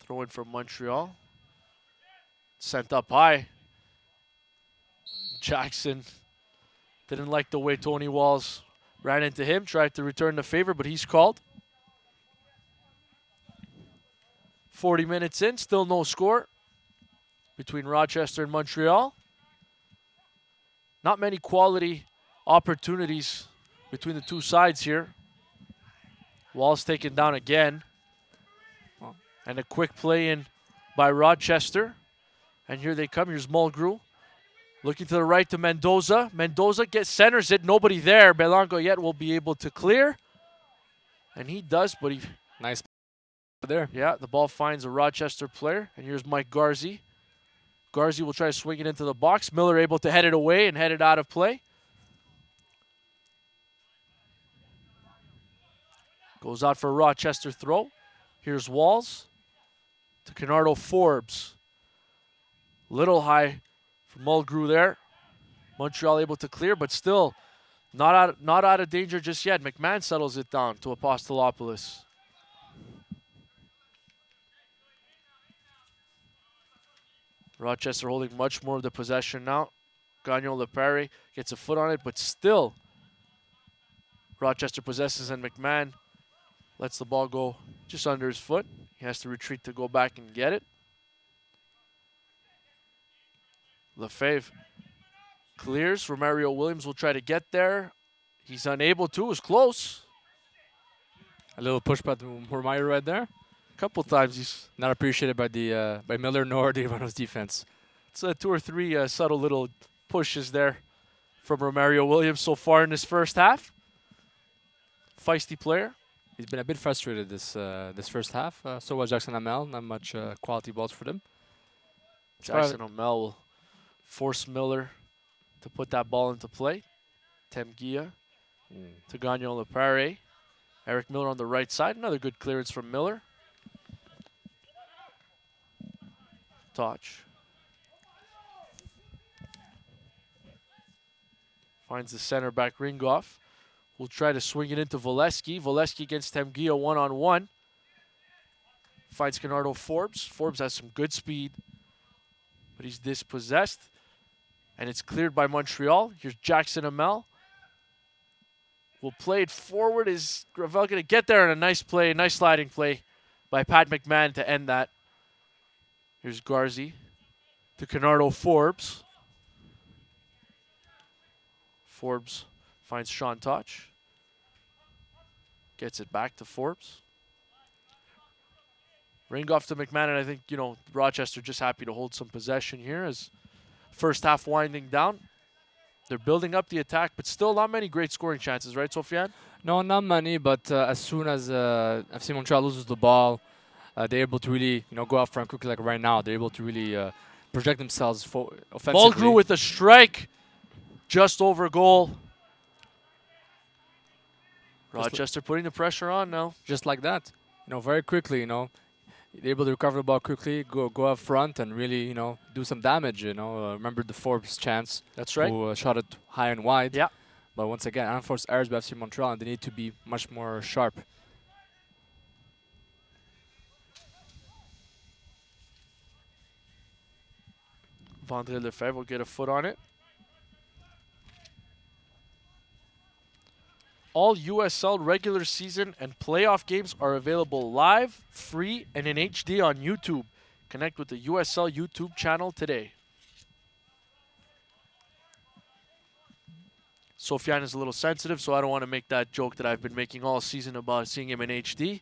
Throw in from Montreal. Sent up high. Jackson didn't like the way Tony Walls ran into him, tried to return the favor, but he's called. 40 minutes in, still no score between Rochester and Montreal. Not many quality opportunities between the two sides here. Walls taken down again. And a quick play in by Rochester. And here they come. Here's Mulgrew. Looking to the right to Mendoza. Mendoza centers it. Nobody there. Belanco yet will be able to clear. And he does, but he... Nice there. Yeah, the ball finds a Rochester player. And here's Mike Garzi. Garzi will try to swing it into the box. Miller able to head it away and head it out of play. Goes out for a Rochester throw. Here's Walls to Canardo Forbes. Little high for Mulgrew there. Montreal able to clear, but still not out of danger just yet. McMahon settles it down to Apostolopoulos. Rochester holding much more of the possession now. Gagnon Lepere gets a foot on it, but still Rochester possesses, and McMahon lets the ball go just under his foot. He has to retreat to go back and get it. Lefebvre clears. Romario Williams will try to get there. He's unable to. It was close. A little push by Romario right there. A couple times he's not appreciated by Miller nor the Rhinos defense. It's 2 or 3 subtle little pushes there from Romario Williams so far in this first half. Feisty player. He's been a bit frustrated this first half. So was Jackson Amel. Not much quality balls for them. Jackson Amel will force Miller to put that ball into play. Temgia to Gagnon Lepare. Eric Miller on the right side. Another good clearance from Miller. Touch. Finds the center back Ringoff. We'll try to swing it into Voleski. Voleski against Temgia one-on-one. Finds Canardo Forbes. Forbes has some good speed, but he's dispossessed. And it's cleared by Montreal. Here's Jackson Amel. Will play it forward. Is Gravel going to get there? And a nice play, nice sliding play by Pat McMahon to end that. Here's Garzi to Canardo Forbes. Forbes finds Sean Touch. Gets it back to Forbes. Ringoff to McMahon, and I think, Rochester just happy to hold some possession here as first half winding down. They're building up the attack, but still not many great scoring chances, right, Sofiane? No, not many, but as soon as FC Montreal loses the ball, they're able to really, go out front quickly like right now. They're able to really project themselves offensively. Mulgrew with a strike just over goal. Rochester putting the pressure on now. Just like that. Very quickly, they're able to recover the ball quickly, go up front and really, do some damage, remember the Forbes chance. That's right. Who shot it high and wide. Yeah. But once again, unforced errors by FC Montreal, and they need to be much more sharp. Vandré Lefebvre will get a foot on it. All USL regular season and playoff games are available live, free, and in HD on YouTube. Connect with the USL YouTube channel today. Sofiane is a little sensitive, so I don't want to make that joke that I've been making all season about seeing him in HD.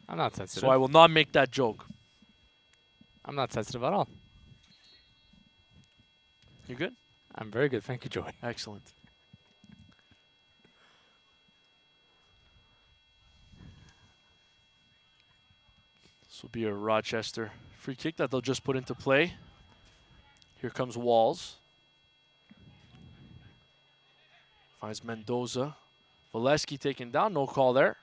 I'm not sensitive. So I will not make that joke. I'm not sensitive at all. You good? I'm very good. Thank you, Joey. Excellent. This will be a Rochester free kick that they'll just put into play. Here comes Walls. Finds Mendoza. Voleski taken down. No call there.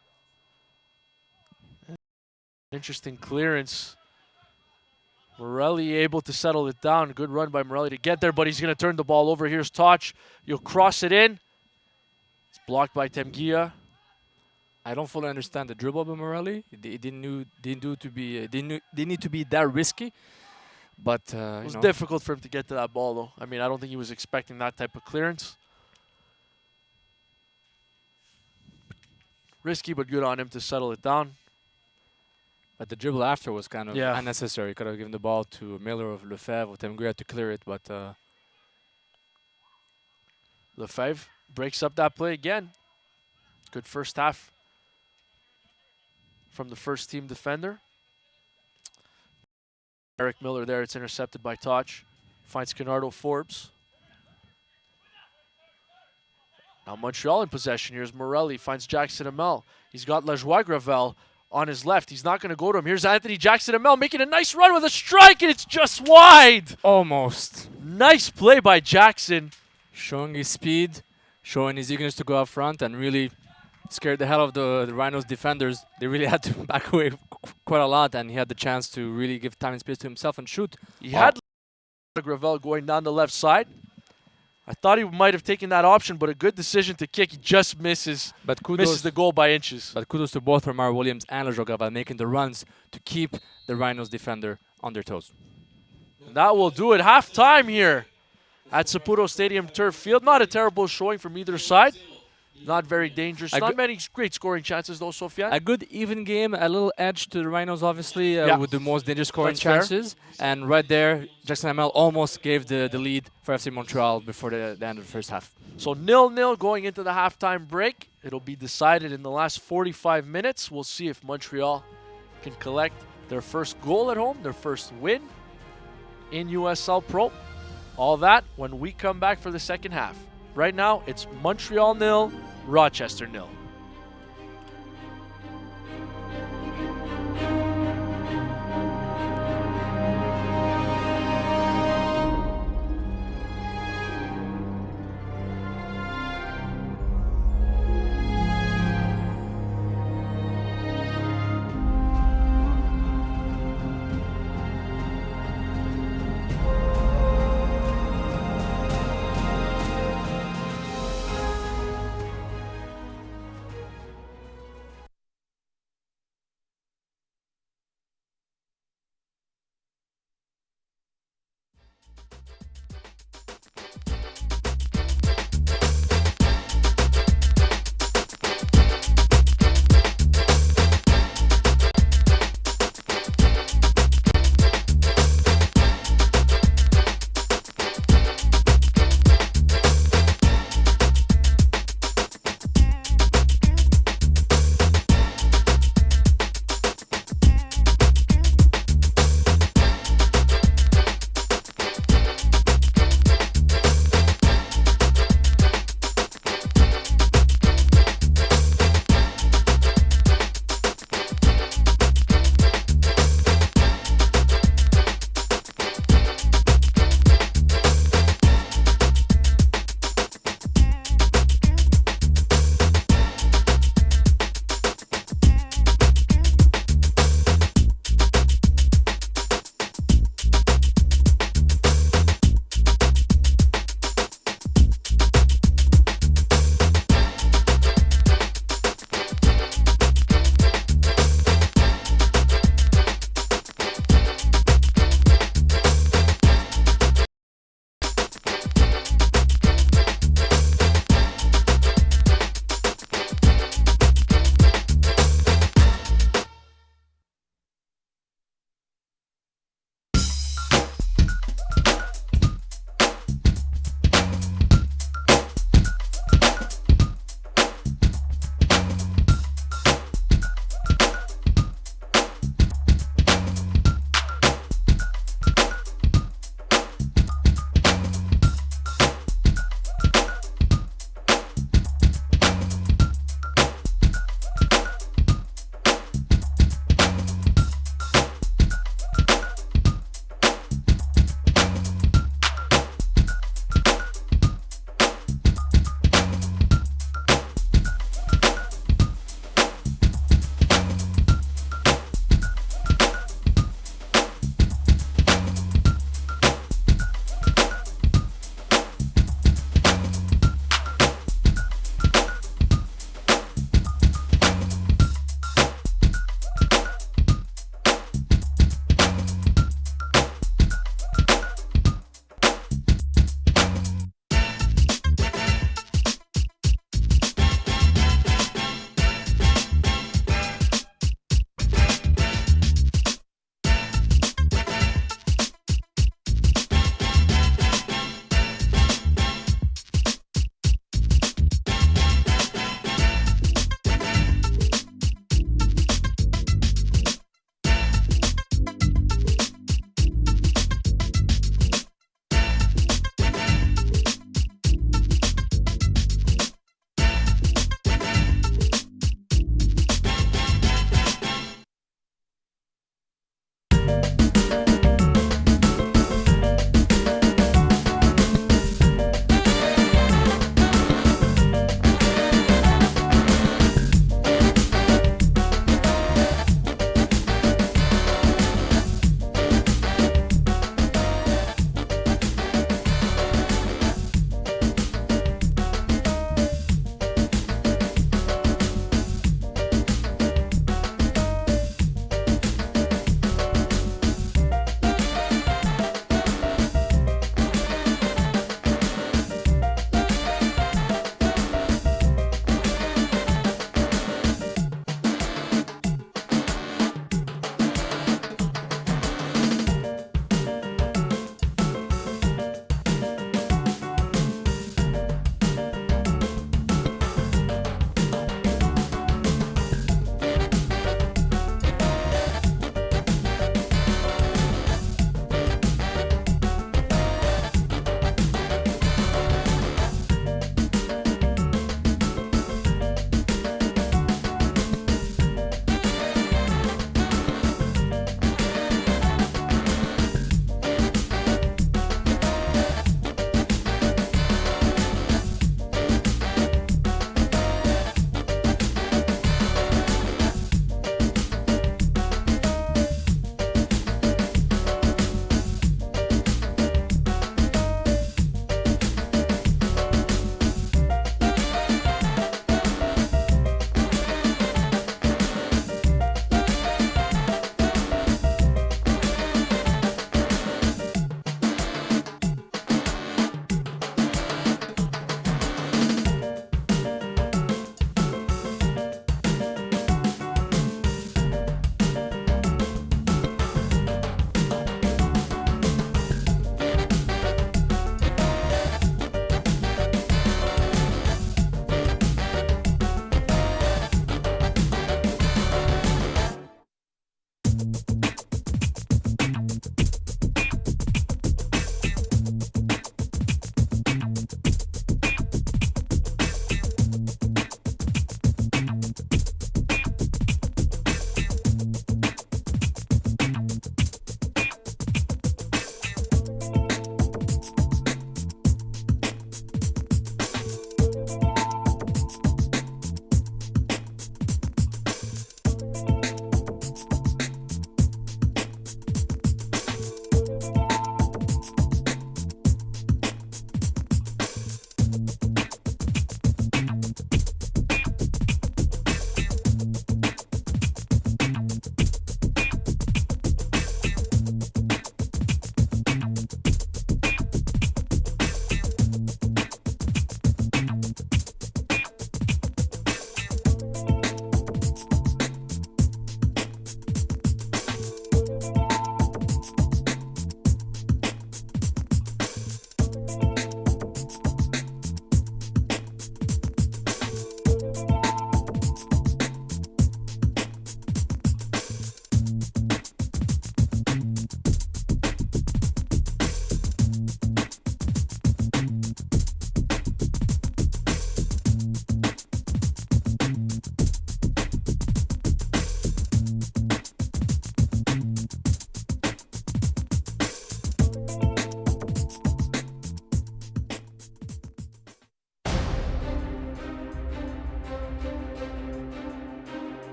Interesting clearance. Morelli able to settle it down. Good run by Morelli to get there, but he's going to turn the ball over. Here's Toch. You'll cross it in. It's blocked by Temgia. I don't fully understand the dribble by Morelli. It didn't need to be that risky. But it was difficult for him to get to that ball, though. I mean, I don't think he was expecting that type of clearance. Risky, but good on him to settle it down. But the dribble after was kind of Yeah. unnecessary. Could have given the ball to Miller or Lefebvre or Temguia to clear it, but Lefebvre breaks up that play again. Good first half from the first team defender. Eric Miller there. It's intercepted by Toch. Finds Canardo Forbes. Now Montreal in possession. Here's Morelli. Finds Jackson Amel. He's got Lajoie Gravel on his left. He's not going to go to him. Here's Anthony Jackson Amel making a nice run with a strike, and it's just wide. almost. Nice play by Jackson. Showing his speed, showing his eagerness to go up front, and really scared the hell of the Rhinos defenders. They really had to back away quite a lot, and he had the chance to really give time and space to himself and shoot. He had Gravel going down the left side. I thought he might have taken that option, but a good decision to kick. He just misses the goal by inches. But kudos to both Ramar Williams and Lajoie Gravel making the runs to keep the Rhinos defender on their toes. And that will do it. Half-time here at Saputo Stadium Turf Field. Not a terrible showing from either side. Not very dangerous. Not many great scoring chances, though, Sofiane. A good even game, a little edge to the Rhinos, obviously, with the most dangerous scoring That's fair. chances. And right there, Jackson Amel almost gave the lead for FC Montreal before the end of the first half. So 0-0 going into the halftime break. It'll be decided in the last 45 minutes. We'll see if Montreal can collect their first goal at home, their first win in USL Pro. All that when we come back for the second half. Right now, it's Montreal 0, Rochester 0.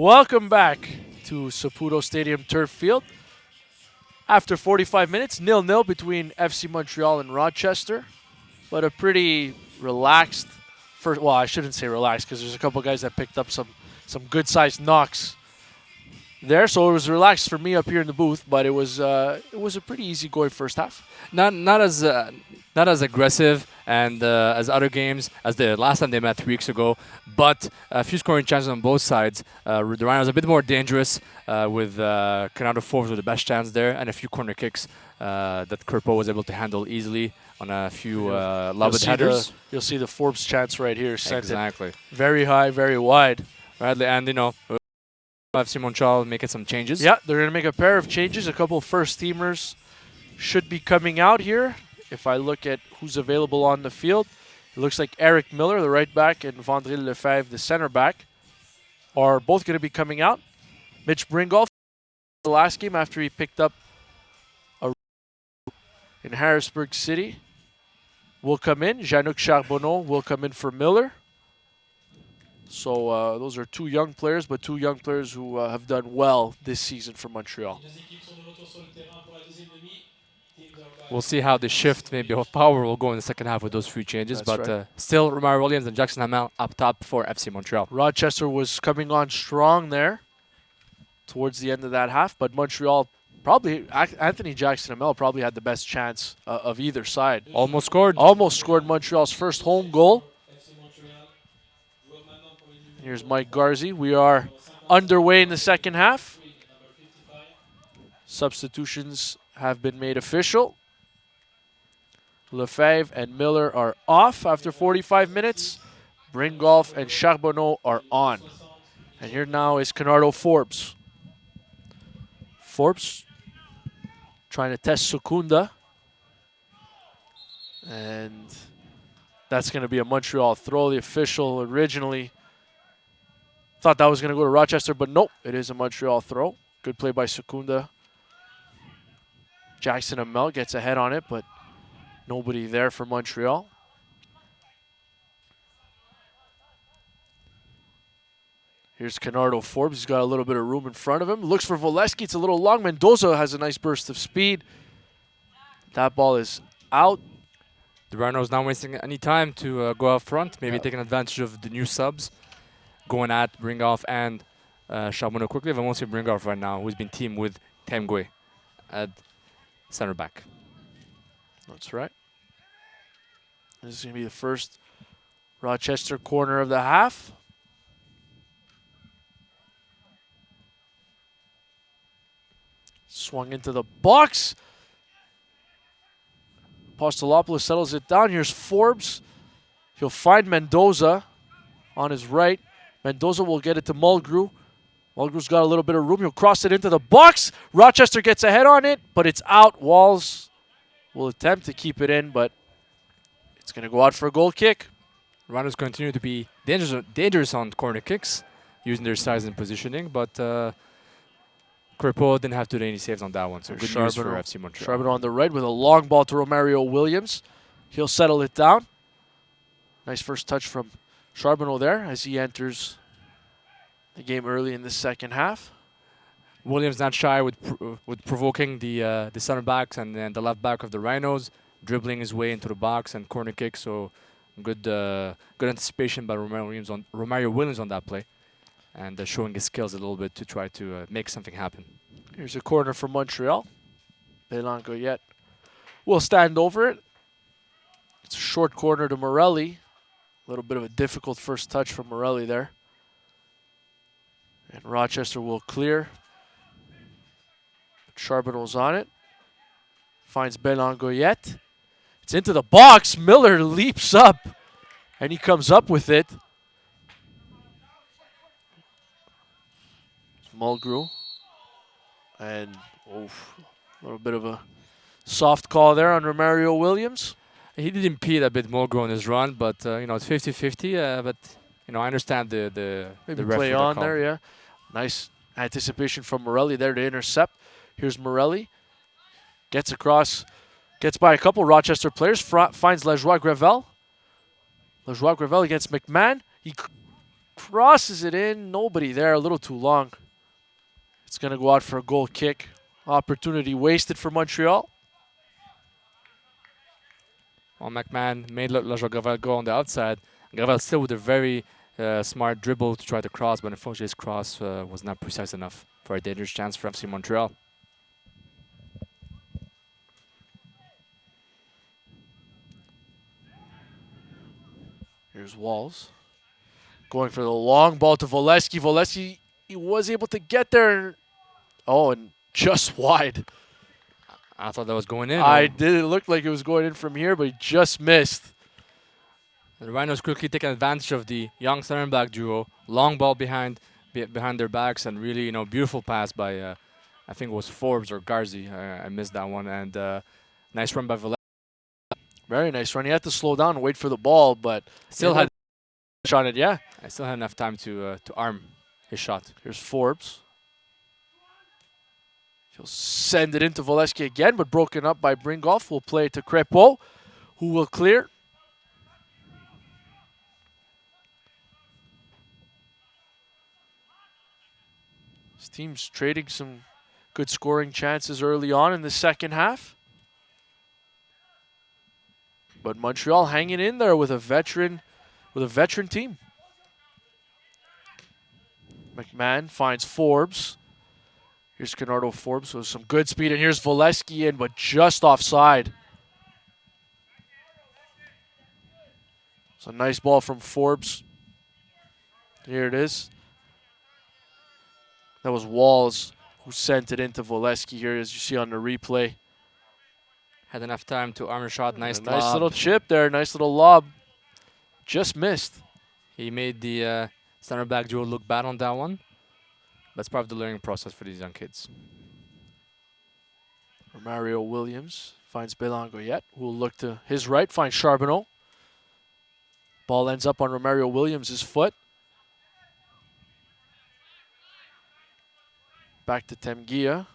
Welcome back to Saputo Stadium Turf Field. After 45 minutes, 0-0 between FC Montreal and Rochester. But a pretty relaxed first. Well, I shouldn't say relaxed because there's a couple guys that picked up some good-sized knocks there. So it was relaxed for me up here in the booth, but it was a pretty easy-going first half. Not as aggressive and as other games as the last time they met 3 weeks ago, but a few scoring chances on both sides. The Rhinos a bit more dangerous with Canado Forbes with the best chance there, and a few corner kicks that Kerpo was able to handle easily on a few lobbed headers. You'll see the Forbes chance right here. Sent Exactly. it very high, very wide. Right, and FC Montreal making some changes. Yeah, they're going to make a pair of changes. A couple first teamers should be coming out here. If I look at who's available on the field, it looks like Eric Miller, the right back, and Vandril Lefebvre, the center back, are both going to be coming out. Mitch Bringolf, the last game after he picked up in Harrisburg City, will come in. Jean-Luc Charbonneau will come in for Miller. So those are two young players, but two young players who have done well this season for Montreal. We'll see how the shift maybe of power will go in the second half with those few changes. That's but right. Still, Romario Williams and Jackson Hamel up top for FC Montreal. Rochester was coming on strong there towards the end of that half, but Montreal probably, Anthony Jackson Hamel probably had the best chance of either side. Almost scored. Almost scored Montreal's first home goal. Here's Mike Garzi. We are underway in the second half. Substitutions have been made official. Lefebvre and Miller are off after 45 minutes. Bringolf and Charbonneau are on. And here now is Canardo Forbes. Forbes trying to test Secunda. And that's going to be a Montreal throw. The official originally thought that was going to go to Rochester, but nope, it is a Montreal throw. Good play by Secunda. Jackson Hamel gets ahead on it, but nobody there for Montreal. Here's Canardo Forbes. He's got a little bit of room in front of him. Looks for Voleski. It's a little long. Mendoza has a nice burst of speed. That ball is out. The Rhinos not wasting any time to go out front, maybe taking advantage of the new subs, going at Bringolf and Charbonneau quickly. But mostly Bringolf right now, who's been teamed with Temgwe at center back. That's right. This is going to be the first Rochester corner of the half. Swung into the box. Apostolopoulos settles it down. Here's Forbes. He'll find Mendoza on his right. Mendoza will get it to Mulgrew. Mulgrew's got a little bit of room. He'll cross it into the box. Rochester gets ahead on it, but it's out. Walls will attempt to keep it in, but it's going to go out for a goal kick. Rhinos continue to be dangerous on corner kicks, using their size and positioning, but Kerpo didn't have to do any saves on that one, so good news for FC Montreal. Charbonneau on the right with a long ball to Romario Williams. He'll settle it down. Nice first touch from Charbonneau there as he enters the game early in the second half. Williams not shy with provoking the center backs and then the left back of the Rhinos, dribbling his way into the box and corner kick. So good anticipation by Romario Williams on that play, and showing his skills a little bit to try to make something happen. Here's a corner for Montreal. Belan Goyette will stand over it. It's a short corner to Morelli. A little bit of a difficult first touch from Morelli there. And Rochester will clear. Charbonneau's on it. Finds Belan Goyette. It's into the box. Miller leaps up. And he comes up with it. Mulgrew. And a little bit of a soft call there on Romario Williams. He did impede a bit Mulgrew on his run, but it's 50-50. But I understand the maybe ref play for the on call. there, yeah. Nice anticipation from Morelli there to intercept. Here's Morelli. Gets across, gets by a couple Rochester players, finds Lajoie Gravel. Lajoie Gravel against McMahon. He crosses it in. Nobody there, a little too long. It's going to go out for a goal kick. Opportunity wasted for Montreal. Well, McMahon made Gravel go on the outside. Gravel still with a very smart dribble to try to cross, but unfortunately his cross was not precise enough for a dangerous chance for FC Montreal. Here's Walls. Going for the long ball to Voleski. Voleski, he was able to get there. Oh, and just wide. I thought that was going in. I did. It looked like it was going in from here, but he just missed. The Rhinos quickly taking advantage of the young center back duo. Long ball behind their backs, and really, beautiful pass by, I think it was Forbes or Garzi. I missed that one, and nice run by Voleski. Very nice run. He had to slow down and wait for the ball, but Still had shot it. Yeah. I still had enough time to arm his shot. Here's Forbes. He'll send it into Voleski again, but broken up by Bringolf. Will play it to Crepeau, who will clear. His team's trading some good scoring chances early on in the second half. But Montreal hanging in there with a veteran team. McMahon finds Forbes. Here's Canardo Forbes with some good speed, and here's Voleski in, but just offside. It's a nice ball from Forbes. Here it is. That was Walls who sent it into Voleski here, as you see on the replay. Had enough time to arm a shot. Nice little chip there. Nice little lob. Just missed. He made the center back duo look bad on that one. That's part of the learning process for these young kids. Mario Williams finds Belangoyet, who will look to his right, finds Charbonneau. Ball ends up on Romario Williams' foot. Back to Temgia.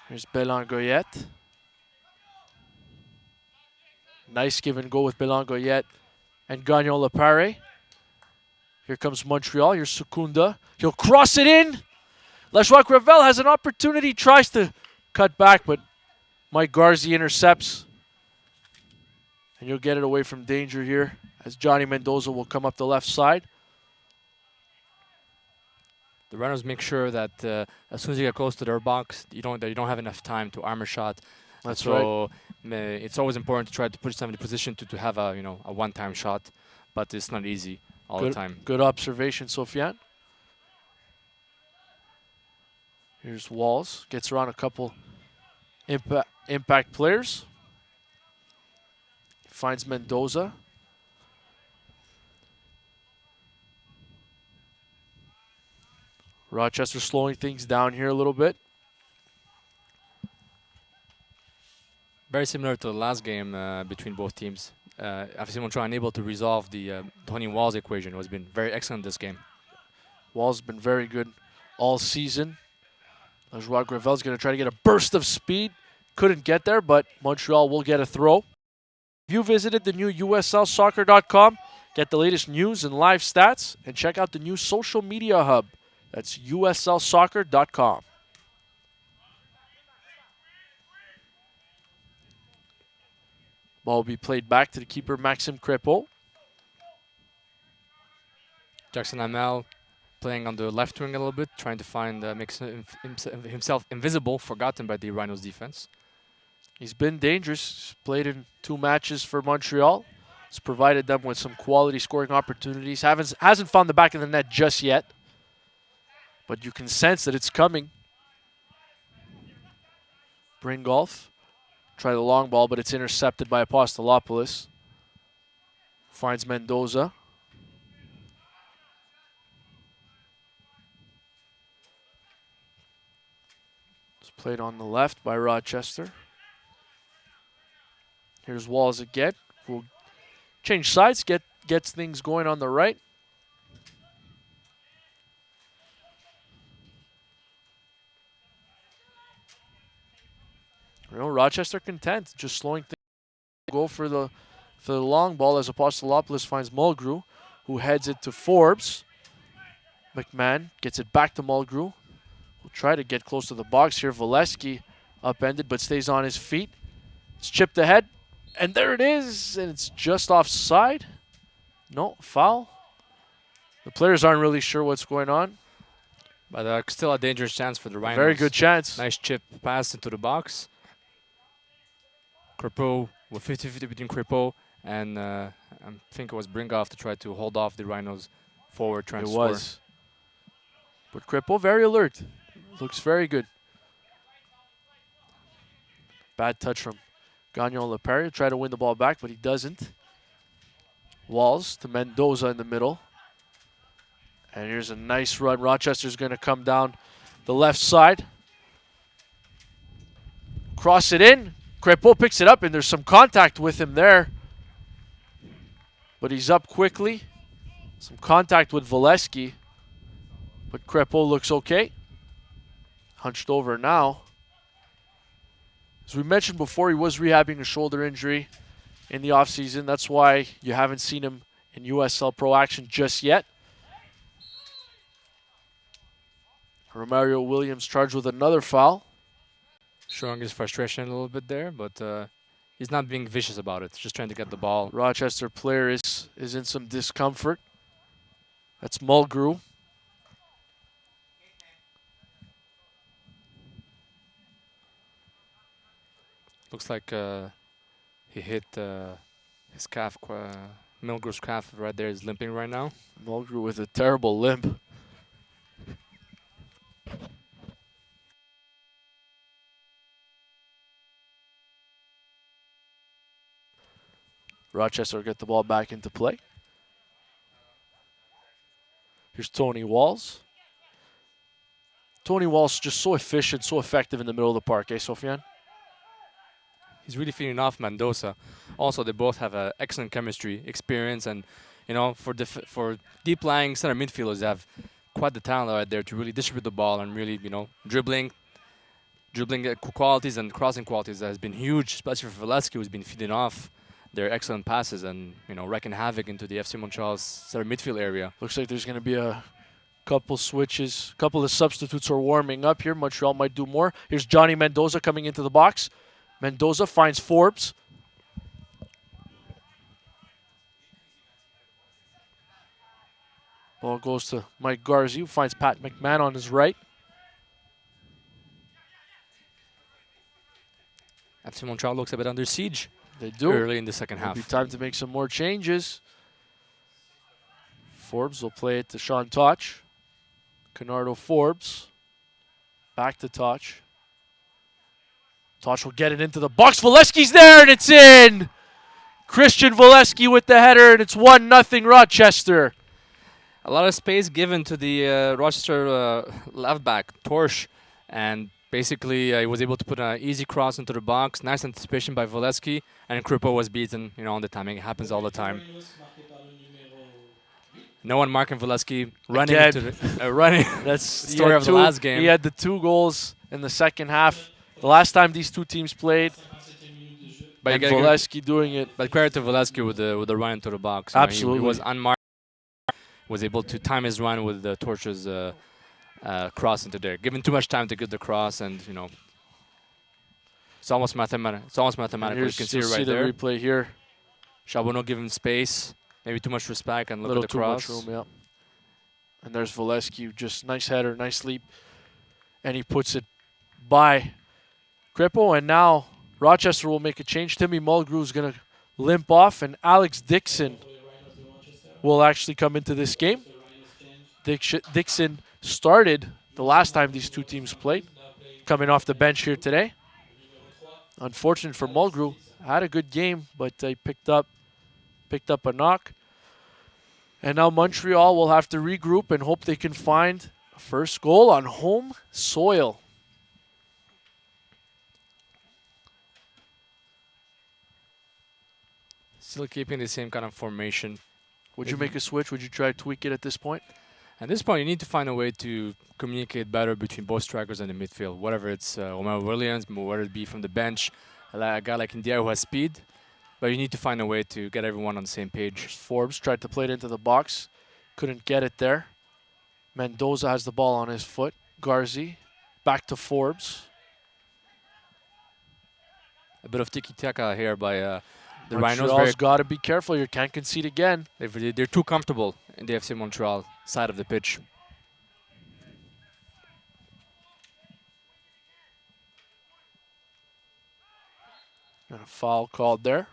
Here's Belangoyet. Nice give and go with Belangoyet and Gagnon Lepare. Here comes Montreal. Here's Secunda. He'll cross it in. Lajoie Gravel has an opportunity. Tries to cut back, but Mike Garzi intercepts. And you'll get it away from danger here as Johnny Mendoza will come up the left side. The runners make sure that as soon as you get close to their box, you don't have enough time to arm a shot. That's right. It's always important to try to put yourself in the position to have a one-time shot, but it's not easy all the time. Good observation, Sofiane. Here's Walls. Gets around a couple impact players. Finds Mendoza. Rochester slowing things down here a little bit. Very similar to the last game between both teams. FC Montreal unable to resolve the Tony Walls equation. Has been very excellent this game. Walls has been very good all season. Lajoie Gravel's going to try to get a burst of speed. Couldn't get there, but Montreal will get a throw. If you visited the new USLsoccer.com, get the latest news and live stats, and check out the new social media hub. That's USLsoccer.com. Ball will be played back to the keeper, Maxime Crepeau. Jackson Hamel playing on the left wing a little bit, trying to find makes himself invisible, forgotten by the Rhinos defense. He's been dangerous. He's played in 2 matches for Montreal. He's provided them with some quality scoring opportunities. Hasn't found the back of the net just yet, but you can sense that it's coming. Bringolf. Try the long ball, but it's intercepted by Apostolopoulos. Finds Mendoza. It's played on the left by Rochester. Here's Walls again. We'll change sides, gets things going on the right. Rochester content, just slowing things. Go for the long ball as Apostolopoulos finds Mulgrew, who heads it to Forbes. McMahon gets it back to Mulgrew. Will try to get close to the box here. Valesky upended but stays on his feet. It's chipped ahead. And there it is. And it's just offside. No, foul. The players aren't really sure what's going on. But still a dangerous chance for the Rhinos. Very good chance. Nice chip pass into the box. Crepeau with 50-50 between Crepeau and I think it was Bringoff to try to hold off the Rhinos forward trying to score. It was. But Crepeau very alert. Looks very good. Bad touch from Gagnon Lepere. Try to win the ball back, but he doesn't. Walls to Mendoza in the middle. And here's a nice run. Rochester's going to come down the left side. Cross it in. Crepeau picks it up, and there's some contact with him there. But he's up quickly. Some contact with Valesky. But Crepeau looks okay. Hunched over now. As we mentioned before, he was rehabbing a shoulder injury in the offseason. That's why you haven't seen him in USL Pro action just yet. Romario Williams charged with another foul. Showing his frustration a little bit there, but he's not being vicious about it. Just trying to get the ball. Rochester player is in some discomfort. That's Mulgrew. Looks like he hit his calf. Mulgrew's calf right there is limping right now. Mulgrew with a terrible limp. Rochester will get the ball back into play. Here's Tony Walls. Tony Walls just so efficient, so effective in the middle of the park, eh, Sofiane? He's really feeding off Mendoza. Also, they both have excellent chemistry, experience, and you know, for deep lying center midfielders, they have quite the talent right there to really distribute the ball and really, you know, dribbling qualities and crossing qualities has been huge, especially for Valesky, who's been feeding off their excellent passes and, you know, wrecking havoc into the FC Montreal's center midfield area. Looks like there's going to be a couple switches. A couple of substitutes are warming up here. Montreal might do more. Here's Johnny Mendoza coming into the box. Mendoza finds Forbes. Ball goes to Mike Garzi, who finds Pat McMahon on his right. FC Montreal looks a bit under siege. They do. Early in the second half. It'll be time to make some more changes. Forbes will play it to Sean Toch. Canardo Forbes. Back to Toch. Toch will get it into the box. Valesky's there, and it's in! Christian Valesky with the header, and it's 1-0 Rochester. A lot of space given to the Rochester left back, Torsch, and basically he was able to put an easy cross into the box. Nice anticipation by Valesky, and Crepeau was beaten, you know, on the timing. It happens all the time. No one marking Valesky, running into the running. That's the story of the last game. He had the 2 goals in the second half. The last time these two teams played. But and Valesky doing it. But credit to Valesky with the run into the box. Absolutely. He was unmarked. Was able to time his run with the Torch's cross into there. Given too much time to get the cross, and you know, it's almost mathematical. It's almost mathematical. You can see it right there. See the replay here. Charbonneau giving space, maybe too much respect, and look at the cross. Too much room, yeah. And there's Valesky, just nice header, nice leap, and he puts it by Crepeau. And now Rochester will make a change. Timmy Mulgrew is going to limp off, and Alex Dixon will actually come into this game. Dixon started the last time these two teams played, coming off the bench here today. Unfortunate for Mulgrew, had a good game, but he picked up a knock. And now Montreal will have to regroup and hope they can find a first goal on home soil. Still keeping the same kind of formation. Would you make a switch? Would you try to tweak it at this point? At this point, you need to find a way to communicate better between both strikers and the midfield. Whether it's Omar Williams, whether it be from the bench, a guy like India who has speed. but you need to find a way to get everyone on the same page. Forbes tried to play it into the box. Couldn't get it there. Mendoza has the ball on his foot. Garzi back to Forbes. A bit of tiki-taka here by the Rhinos. Montreal's got to be careful here. Can't concede again. They're too comfortable in the FC Montreal side of the pitch. And a foul called there.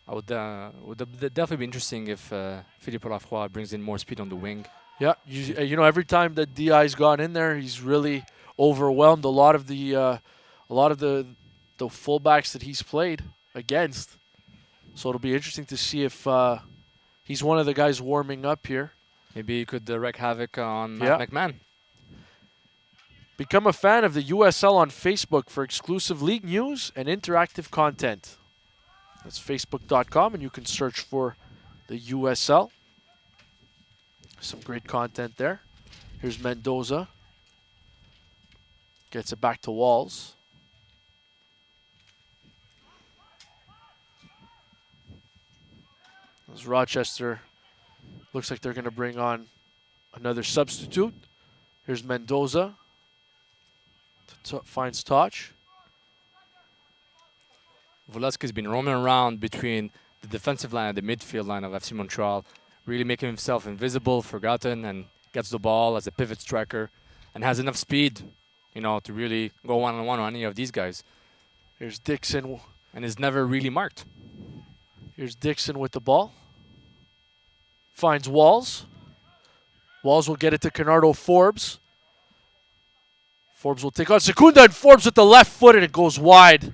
Would definitely be interesting if Philippe Lafroy brings in more speed on the wing. Yeah, you know, every time that DI's gone in there, he's really overwhelmed a lot of the fullbacks that he's played against. So it'll be interesting to see if he's one of the guys warming up here. Maybe he could wreak havoc on McMahon. Become a fan of the USL on Facebook for exclusive league news and interactive content. That's facebook.com, and you can search for the USL. Some great content there. Here's Mendoza. Gets it back to Walls. As Rochester looks like they're going to bring on another substitute. Here's Mendoza. Finds Touch. Voloski's been roaming around between the defensive line and the midfield line of FC Montreal, really making himself invisible, forgotten, and gets the ball as a pivot striker and has enough speed, you know, to really go one-on-one on any of these guys. Here's Dixon. And is never really marked. Here's Dixon with the ball. Finds Walls. Walls will get it to Canardo Forbes. Forbes will take on Secunda, and Forbes with the left foot, and it goes wide.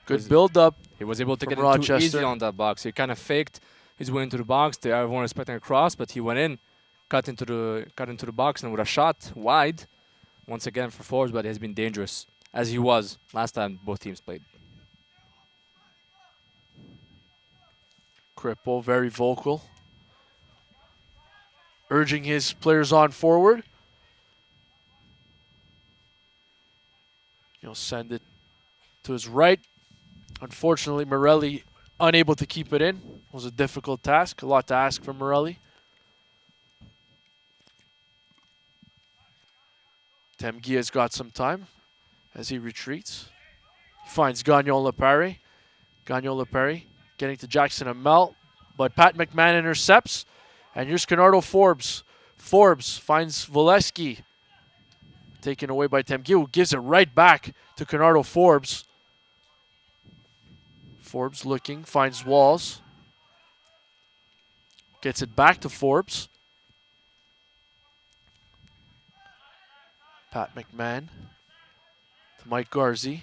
Good build-up. He was able to get Rochester. in too easy on that box. He kind of faked his way into the box. Everyone was expecting a cross, but he went in, cut into the box, and with a shot wide, once again for Forbes, but it has been dangerous, as he was last time both teams played. Crippo, very vocal. Urging his players on forward. He'll send it to his right. Unfortunately, Morelli unable to keep it in. It was a difficult task. A lot to ask from Morelli. Temgia's got some time as he retreats. He finds Gagnon Lepari. Gagnon Lepari getting to Jackson Amel, but Pat McMahon intercepts. And here's Canardo Forbes. Forbes finds Voleski. Taken away by Temgia, who gives it right back to Canardo Forbes. Forbes looking, finds Walls. Gets it back to Forbes. Pat McMahon to Mike Garzi.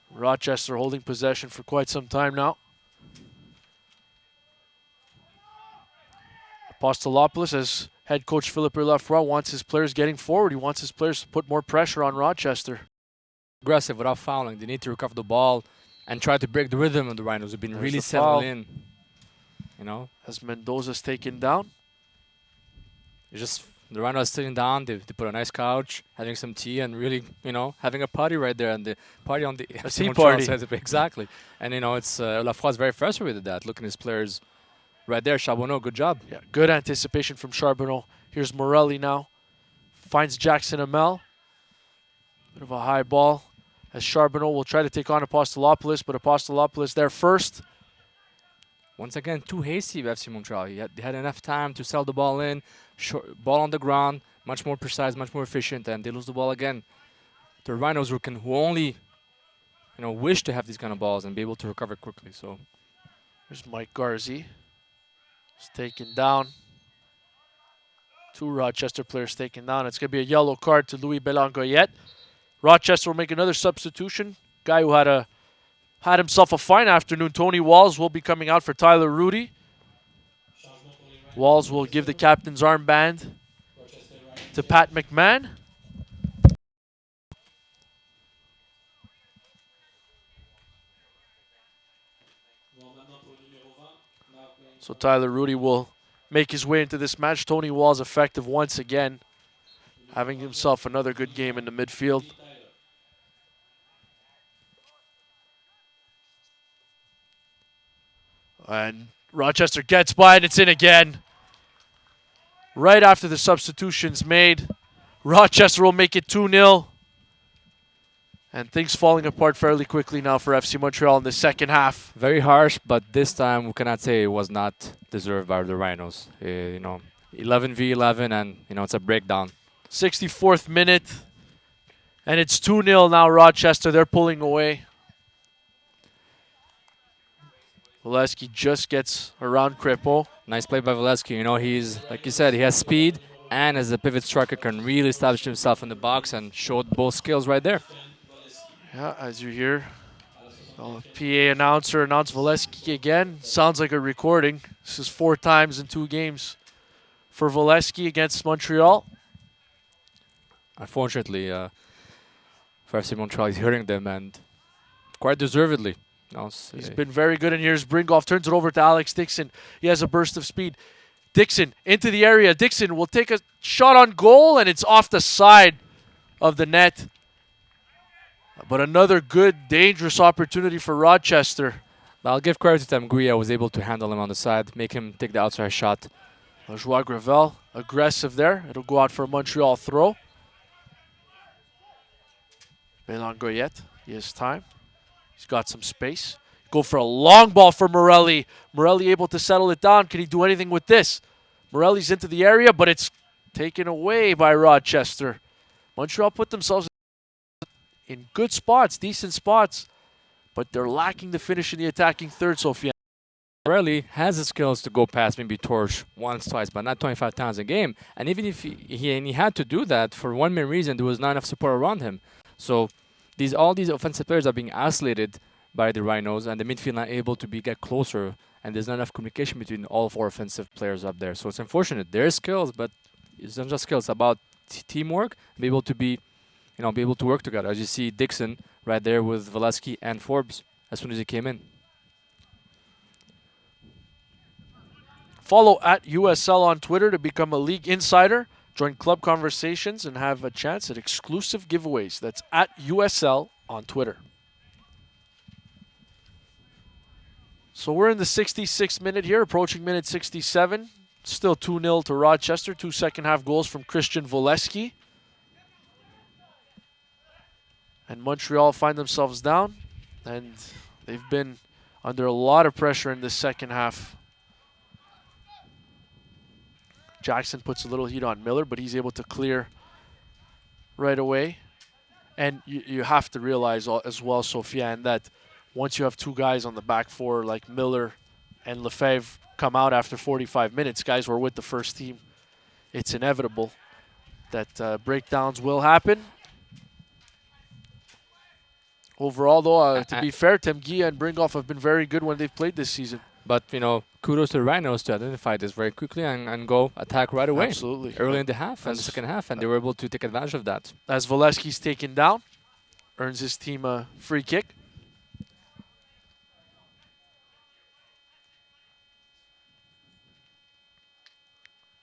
Rochester holding possession for quite some time now. Apostolopoulos, as head coach Philippe Lafroy, wants his players getting forward. He wants his players to put more pressure on Rochester. Aggressive without fouling. They need to recover the ball and try to break the rhythm of the Rhinos. Have been There's really the settled foul. in. You know, As Mendoza's taken down. it's just the Rhinos sitting down. They put a nice couch, having some tea, and really, you know, having a party right there. And the party on the FC tea Montreal party. side. Exactly. And you know, it's Lafroy's very frustrated with that. Looking at his players right there. Charbonneau, good job. Yeah, good anticipation from Charbonneau. Here's Morelli now. Finds Jackson Amel. Bit of a high ball. As Charbonneau will try to take on Apostolopoulos, but Apostolopoulos there first. Once again, too hasty with FC Montreal. They had enough time to sell the ball in, ball on the ground, much more precise, much more efficient, and they lose the ball again. The Rhinos who only, you know, wish to have these kind of balls and be able to recover quickly. So There's Mike Garzi. It's taken down. Two Rochester players taken down. It's going to be a yellow card to Louis Belangoyet. Rochester will make another substitution. Guy who had himself a fine afternoon. Tony Walls will be coming out for Tyler Rudy. Walls will give the captain's armband to Pat McMahon. So Tyler Rudy will make his way into this match. Tony Wall's effective once again, having himself another good game in the midfield. And Rochester gets by and it's in again. Right after the substitution's made, Rochester will make it 2-0. And things falling apart fairly quickly now for FC Montreal in the second half. Very harsh, but this time we cannot say it was not deserved by the Rhinos. 11v11, and it's a breakdown. 64th minute, and it's 2-0 now. Rochester, they're pulling away. Valesky just gets around Crepeau. Nice play by Valesky. He's, like you said, he has speed, and as a pivot striker can really establish himself in the box and showed both skills right there. Yeah, as you hear, the PA announcer announced Valesky again. Sounds like a recording. This is 4 times in 2 games for Valesky against Montreal. Unfortunately, for FC Montreal, he's hurting them, and quite deservedly. He's been very good, and here's Bringoff, turns it over to Alex Dixon. He has a burst of speed. Dixon into the area. Dixon will take a shot on goal, and it's off the side of the net. But another good, dangerous opportunity for Rochester. I'll give credit to Tamguia, was able to handle him on the side, make him take the outside shot. Joao Gravel, aggressive there. It'll go out for a Montreal throw. Belan Goyette, he has time. He's got some space. Go for a long ball for Morelli. Morelli able to settle it down. Can he do anything with this? Morelli's into the area, but it's taken away by Rochester. Montreal put themselves in good spots, decent spots, but they're lacking the finish in the attacking third, Sofiane. Morelli has the skills to go past maybe Torch once, twice, but not 25 times a game. And even if he had to do that, for one main reason, there was not enough support around him. So all these offensive players are being isolated by the Rhinos, and the midfield not able to get closer, and there's not enough communication between all 4 offensive players up there. So it's unfortunate. There's skills, but it's not just skills. It's about teamwork, be able to work together. As you see Dixon right there with Valesky and Forbes as soon as he came in. Follow at USL on Twitter to become a league insider. Join club conversations and have a chance at exclusive giveaways. That's at USL on Twitter. So we're in the 66th minute here, approaching minute 67. Still 2-0 to Rochester. 2 second-half goals from Christian Valesky. And Montreal find themselves down, and they've been under a lot of pressure in this second half. Jackson puts a little heat on Miller, but he's able to clear right away. And you have to realize as well, Sofiane, that once you have 2 guys on the back 4 like Miller and Lefebvre come out after 45 minutes, guys who are with the first team, it's inevitable that breakdowns will happen. Overall, though, to be fair, Temgia and Bringoff have been very good when they've played this season. But, kudos to the Rhinos to identify this very quickly and go attack right away. Absolutely. Early in the half and the second half, and they were able to take advantage of that. As Valesky's taken down, earns his team a free kick.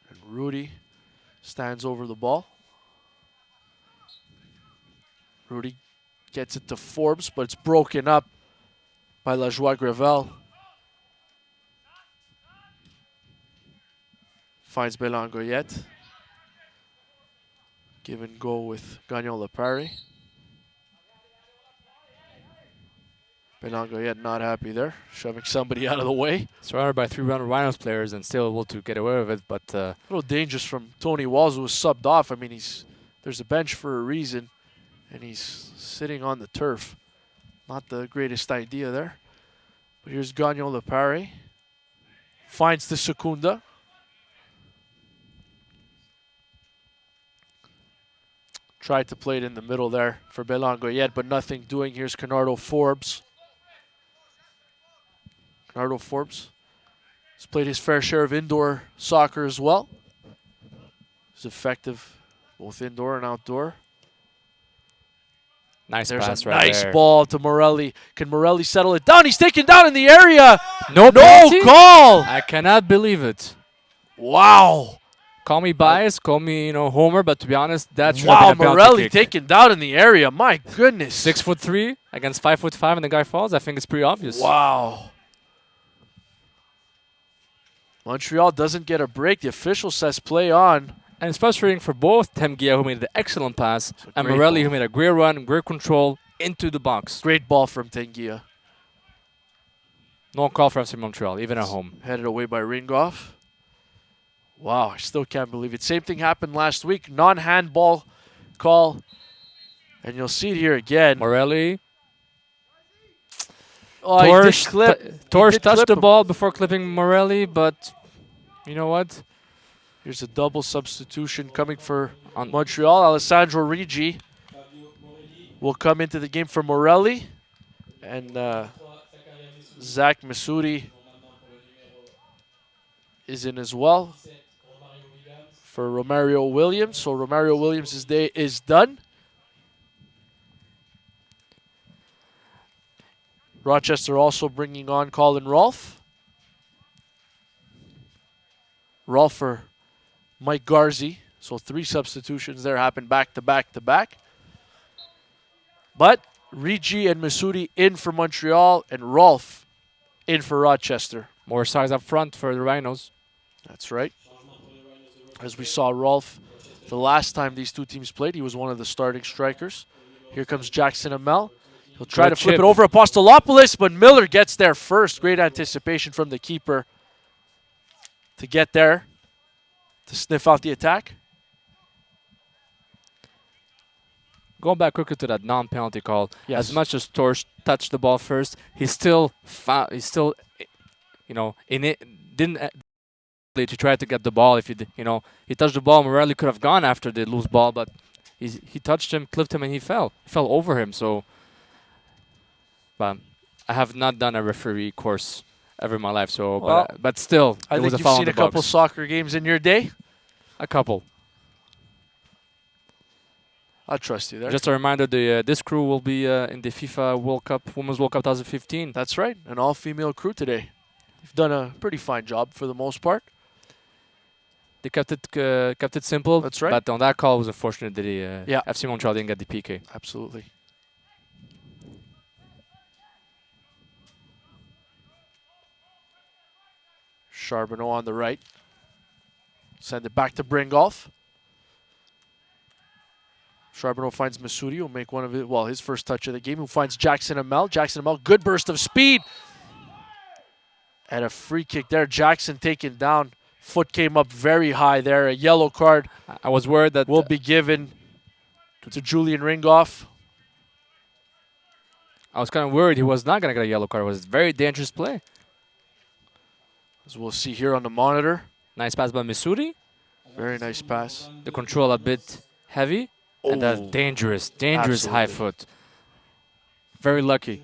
And Rudy stands over the ball. Rudy gets it to Forbes, but it's broken up by Lajoie Gravel. Finds Belan Goyette. Give and go with Gagnon Lepari. Belan Goyette not happy there, shoving somebody out of the way. Surrounded by 3 Rhinos players and still able to get away with it, but a little dangerous from Tony Walls, who was subbed off. I mean, there's a bench for a reason, and he's sitting on the turf. Not the greatest idea there. But here's Gagnon Lepari. Finds the Secunda. Tried to play it in the middle there for Belan Goyette, but nothing doing. Here's Canardo Forbes. Canardo Forbes has played his fair share of indoor soccer as well. He's effective both indoor and outdoor. Nice There's pass a right nice there. ball to Morelli. Can Morelli settle it down? He's taken down in the area. No No penalty? call. I cannot believe it. Wow. Call me biased, call me homer, but to be honest, that should Wow, have been a penalty Morelli kick. taken down in the area. My goodness. 6'3" against 5'5", and the guy falls. I think it's pretty obvious. Wow. Montreal doesn't get a break. The official says play on. And it's frustrating for both Temgia, who made the excellent pass, and great Morelli, ball. who made a great run, great control into the box. Great ball from Tengia. No call for FC Montreal, even at home. Headed away by Ringoff. Wow, I still can't believe it. Same thing happened last week. Non-handball call. And you'll see it here again. Morelli. Oh, he did clip. Torres touched the him. ball before clipping Morelli, but you know what? Here's a double substitution coming for Montreal. Alessandro Rigi will come into the game for Morelli. And Zach Masudi is in as well for Romario Williams. So Romario Williams' day is done. Rochester also bringing on Colin Rolfe. Rolfe for Mike Garzi. So 3 substitutions there happen back to back to back. But Rigi and Masudi in for Montreal and Rolfe in for Rochester. More size up front for the Rhinos. That's right. As we saw Rolfe the last time these two teams played, he was one of the starting strikers. Here comes Jackson Amel. He'll try to flip it over Apostolopoulos, but Miller gets there first. Great anticipation from the keeper to get there, to sniff out the attack. Going back quickly to that non-penalty call. Yes. As much as Torres touched the ball first, he's still, in it. Didn't to try to get the ball. If he touched the ball, Morelli could have gone after the loose ball, but he touched him, clipped him, and he fell. He fell over him. So, but I have not done a referee course ever in my life. So, Well, but still, I it was think a foul you've on seen the a couple box. soccer games in your day. A couple. I'll trust you there. Just a reminder, this crew will be in the FIFA World Cup, Women's World Cup 2015. That's right, an all-female crew today. You've done a pretty fine job for the most part. They kept it simple. That's right. But on that call, it was unfortunate that Yeah. FC Montreal didn't get the PK. Absolutely. Charbonneau on the right. Send it back to Bringolf. Charbonneau finds Masudi, who'll make one of his first touch of the game, who finds Jackson Amel. Jackson Amel, good burst of speed. And a free kick there. Jackson taken down. Foot came up very high there. A yellow card I was worried that will be given to Julian Ringoff. I was kind of worried he was not going to get a yellow card. It was a very dangerous play. As we'll see here on the monitor. Nice pass by Missouri. Very nice pass. The control a bit heavy. And that's Oh. dangerous high Absolutely. foot. Very lucky.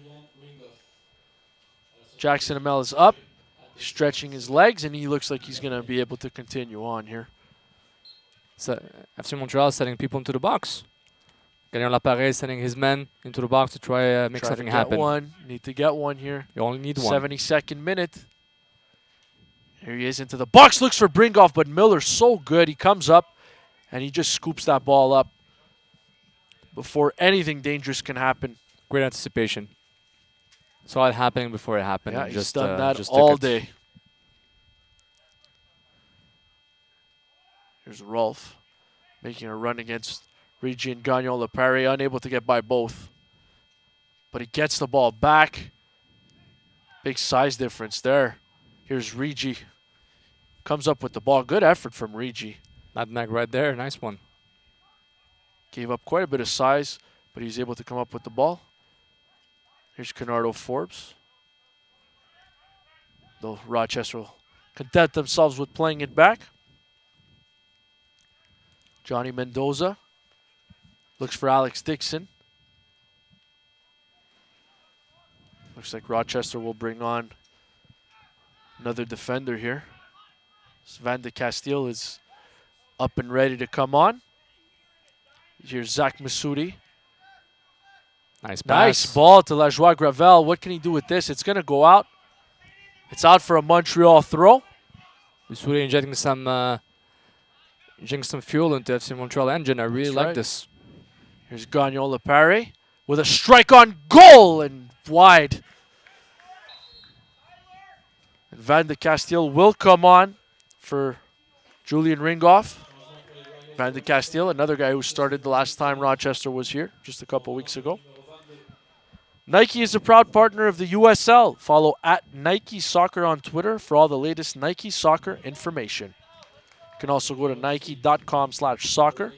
Jackson Amel is up, stretching his legs, and he looks like he's going to be able to continue on here. So FC Montreal is sending people into the box. Gagnon Laparé is sending his men into the box to try make Try something to get happen. one. Need to get one here. You only need one. 72nd minute. Here he is into the box. Looks for Bringoff, but Miller's so good. He comes up, and he just scoops that ball up before anything dangerous can happen. Great anticipation. Saw it happening before it happened. Yeah, and he's just, done that just took all it. day. Here's Rolfe making a run against Rigi and Gagnon Lepare, unable to get by both. But he gets the ball back. Big size difference there. Here's Rigi. Comes up with the ball. Good effort from Rigi. Nutmeg right there. Nice one. Gave up quite a bit of size, but he was able to come up with the ball. Here's Canardo Forbes. Though Rochester will content themselves with playing it back. Johnny Mendoza looks for Alex Dixon. Looks like Rochester will bring on another defender here. Van de Castile is up and ready to come on. Here's Zach Masudi. Nice pass. Nice ball to Lajoie Gravel. What can he do with this? It's going to go out. It's out for a Montreal throw. He's really injecting some fuel into FC Montreal engine. I really like this. Here's Gagnon Lepare with a strike on goal and wide. And Van de Castile will come on for Julian Ringoff. Van de Castile, another guy who started the last time Rochester was here, just a couple weeks ago. Nike is a proud partner of the USL. Follow @Nike Soccer on Twitter for all the latest Nike soccer information. You can also go to nike.com/soccer.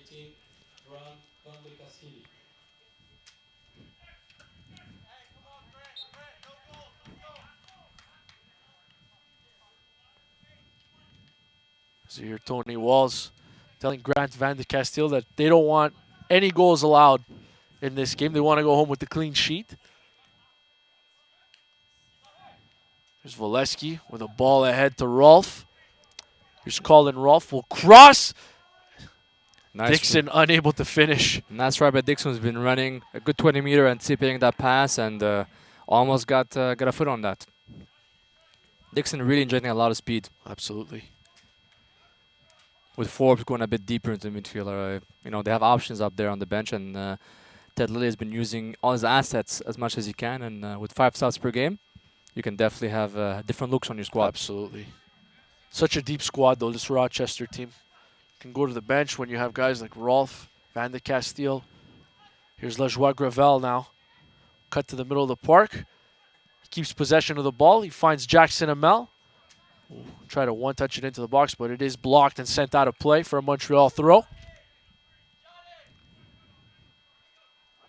So here Tony Walls telling Grant Van de Castile that they don't want any goals allowed in this game. They want to go home with the clean sheet. There's Volesky with a ball ahead to Rolf. Here's Colin Rolf. Will cross. Nice. Dixon unable to finish. And that's right, but Dixon's been running a good 20 meter anticipating that pass and almost got a foot on that. Dixon really injecting a lot of speed. Absolutely. With Forbes going a bit deeper into the midfield. They have options up there on the bench, and Ted Lilly has been using all his assets as much as he can. And with 5 stops per game, you can definitely have different looks on your squad. Absolutely. Such a deep squad, though, this Rochester team. You can go to the bench when you have guys like Rolf, Van de Castile. Here's Lajoie Gravel now. Cut to the middle of the park. He keeps possession of the ball. He finds Jackson Amel. Try to one-touch it into the box, but it is blocked and sent out of play for a Montreal throw.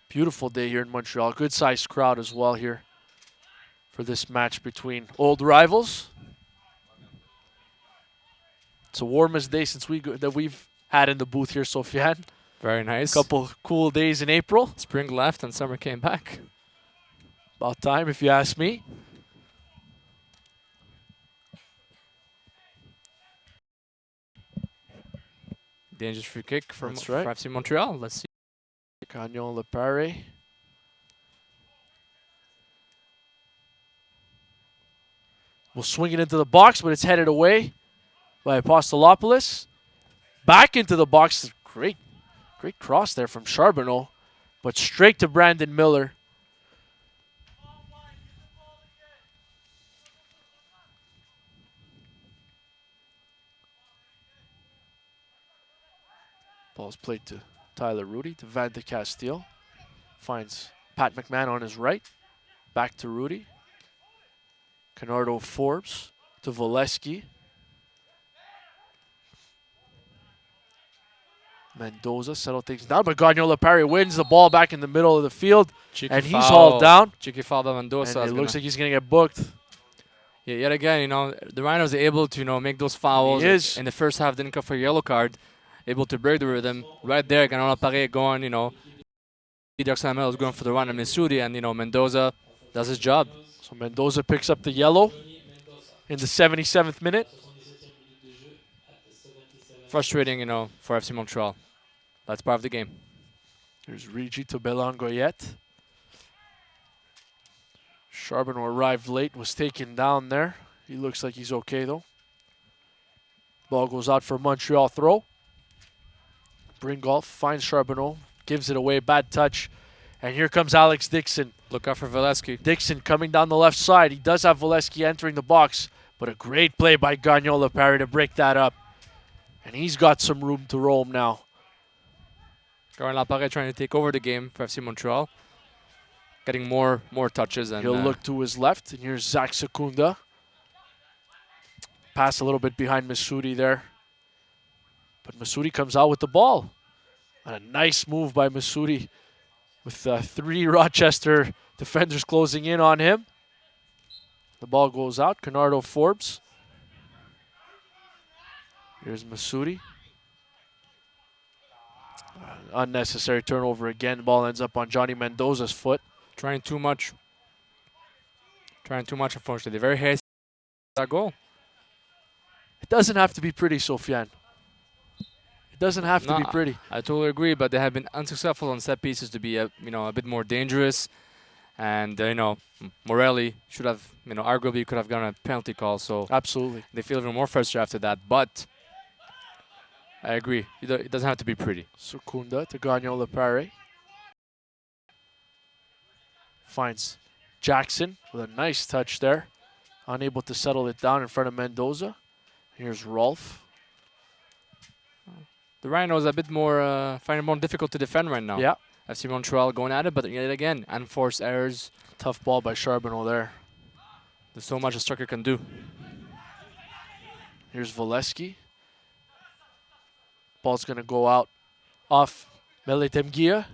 Beautiful day here in Montreal. Good-sized crowd as well here for this match between old rivals. It's the warmest day since that we've had in the booth here, Sofiane. Very nice. Couple cool days in April. Spring left and summer came back. About time, if you ask me. Dangerous free kick for right. FC Montreal. Let's see. Gagnon Lepare. Will swing it into the box, but it's headed away by Apostolopoulos. Back into the box. Great cross there from Charbonneau, but straight to Brandon Miller. Ball's played to Tyler Rudy, to Van de Castile. Finds Pat McMahon on his right. Back to Rudy. Canardo Forbes to Volesky. Mendoza settle things down, but Gagnon Lepare wins the ball back in the middle of the field. And he's hauled down. Cheeky foul by Mendoza. And it looks like he's going to get booked. Yeah, yet again, the Rhinos are able to make those fouls. He is. In the first half, didn't go for a yellow card. Able to break the rhythm. Right there, Gagnon Lepare going, Jackson Amel is going for the run of Missouri, and, Mendoza does his job. So Mendoza picks up the yellow in the 77th minute. Frustrating, for FC Montreal. That's part of the game. There's Rigi to Belangoyet. Charbonneau arrived late, was taken down there. He looks like he's okay, though. Ball goes out for a Montreal throw. Bringolf finds Charbonneau, gives it away, bad touch. And here comes Alex Dixon. Look out for Volesky. Dixon coming down the left side. He does have Volesky entering the box, but a great play by Gagnon Lepare to break that up. And he's got some room to roam now. Gagnon Lepare trying to take over the game for FC Montreal. Getting more touches. And he'll look to his left, and here's Zach Secunda. Pass a little bit behind Missouri there. But Missouri comes out with the ball. And a nice move by Missouri with 3 Rochester defenders closing in on him. The ball goes out. Canardo Forbes. Here's Missouri. Unnecessary turnover again. Ball ends up on Johnny Mendoza's foot. Trying too much. Unfortunately. Very hasty. That goal. It doesn't have to be pretty, Sofiane. It It doesn't have to be pretty. I totally agree, but they have been unsuccessful on set pieces to be a bit more dangerous. And Morelli should have, arguably could have gotten a penalty call. So Absolutely. they feel even more frustrated after that. But I agree, it doesn't have to be pretty. Secunda to Gagnon Lepare. Finds Jackson with a nice touch there. Unable to settle it down in front of Mendoza. Here's Rolf. The Rhinos a bit more, find it more difficult to defend right now. Yeah. FC Montreal going at it, but yet again, unforced errors. Tough ball by Charbonneau there. There's so much a striker can do. Here's Voleski. Ball's going to go out off Meletemgia.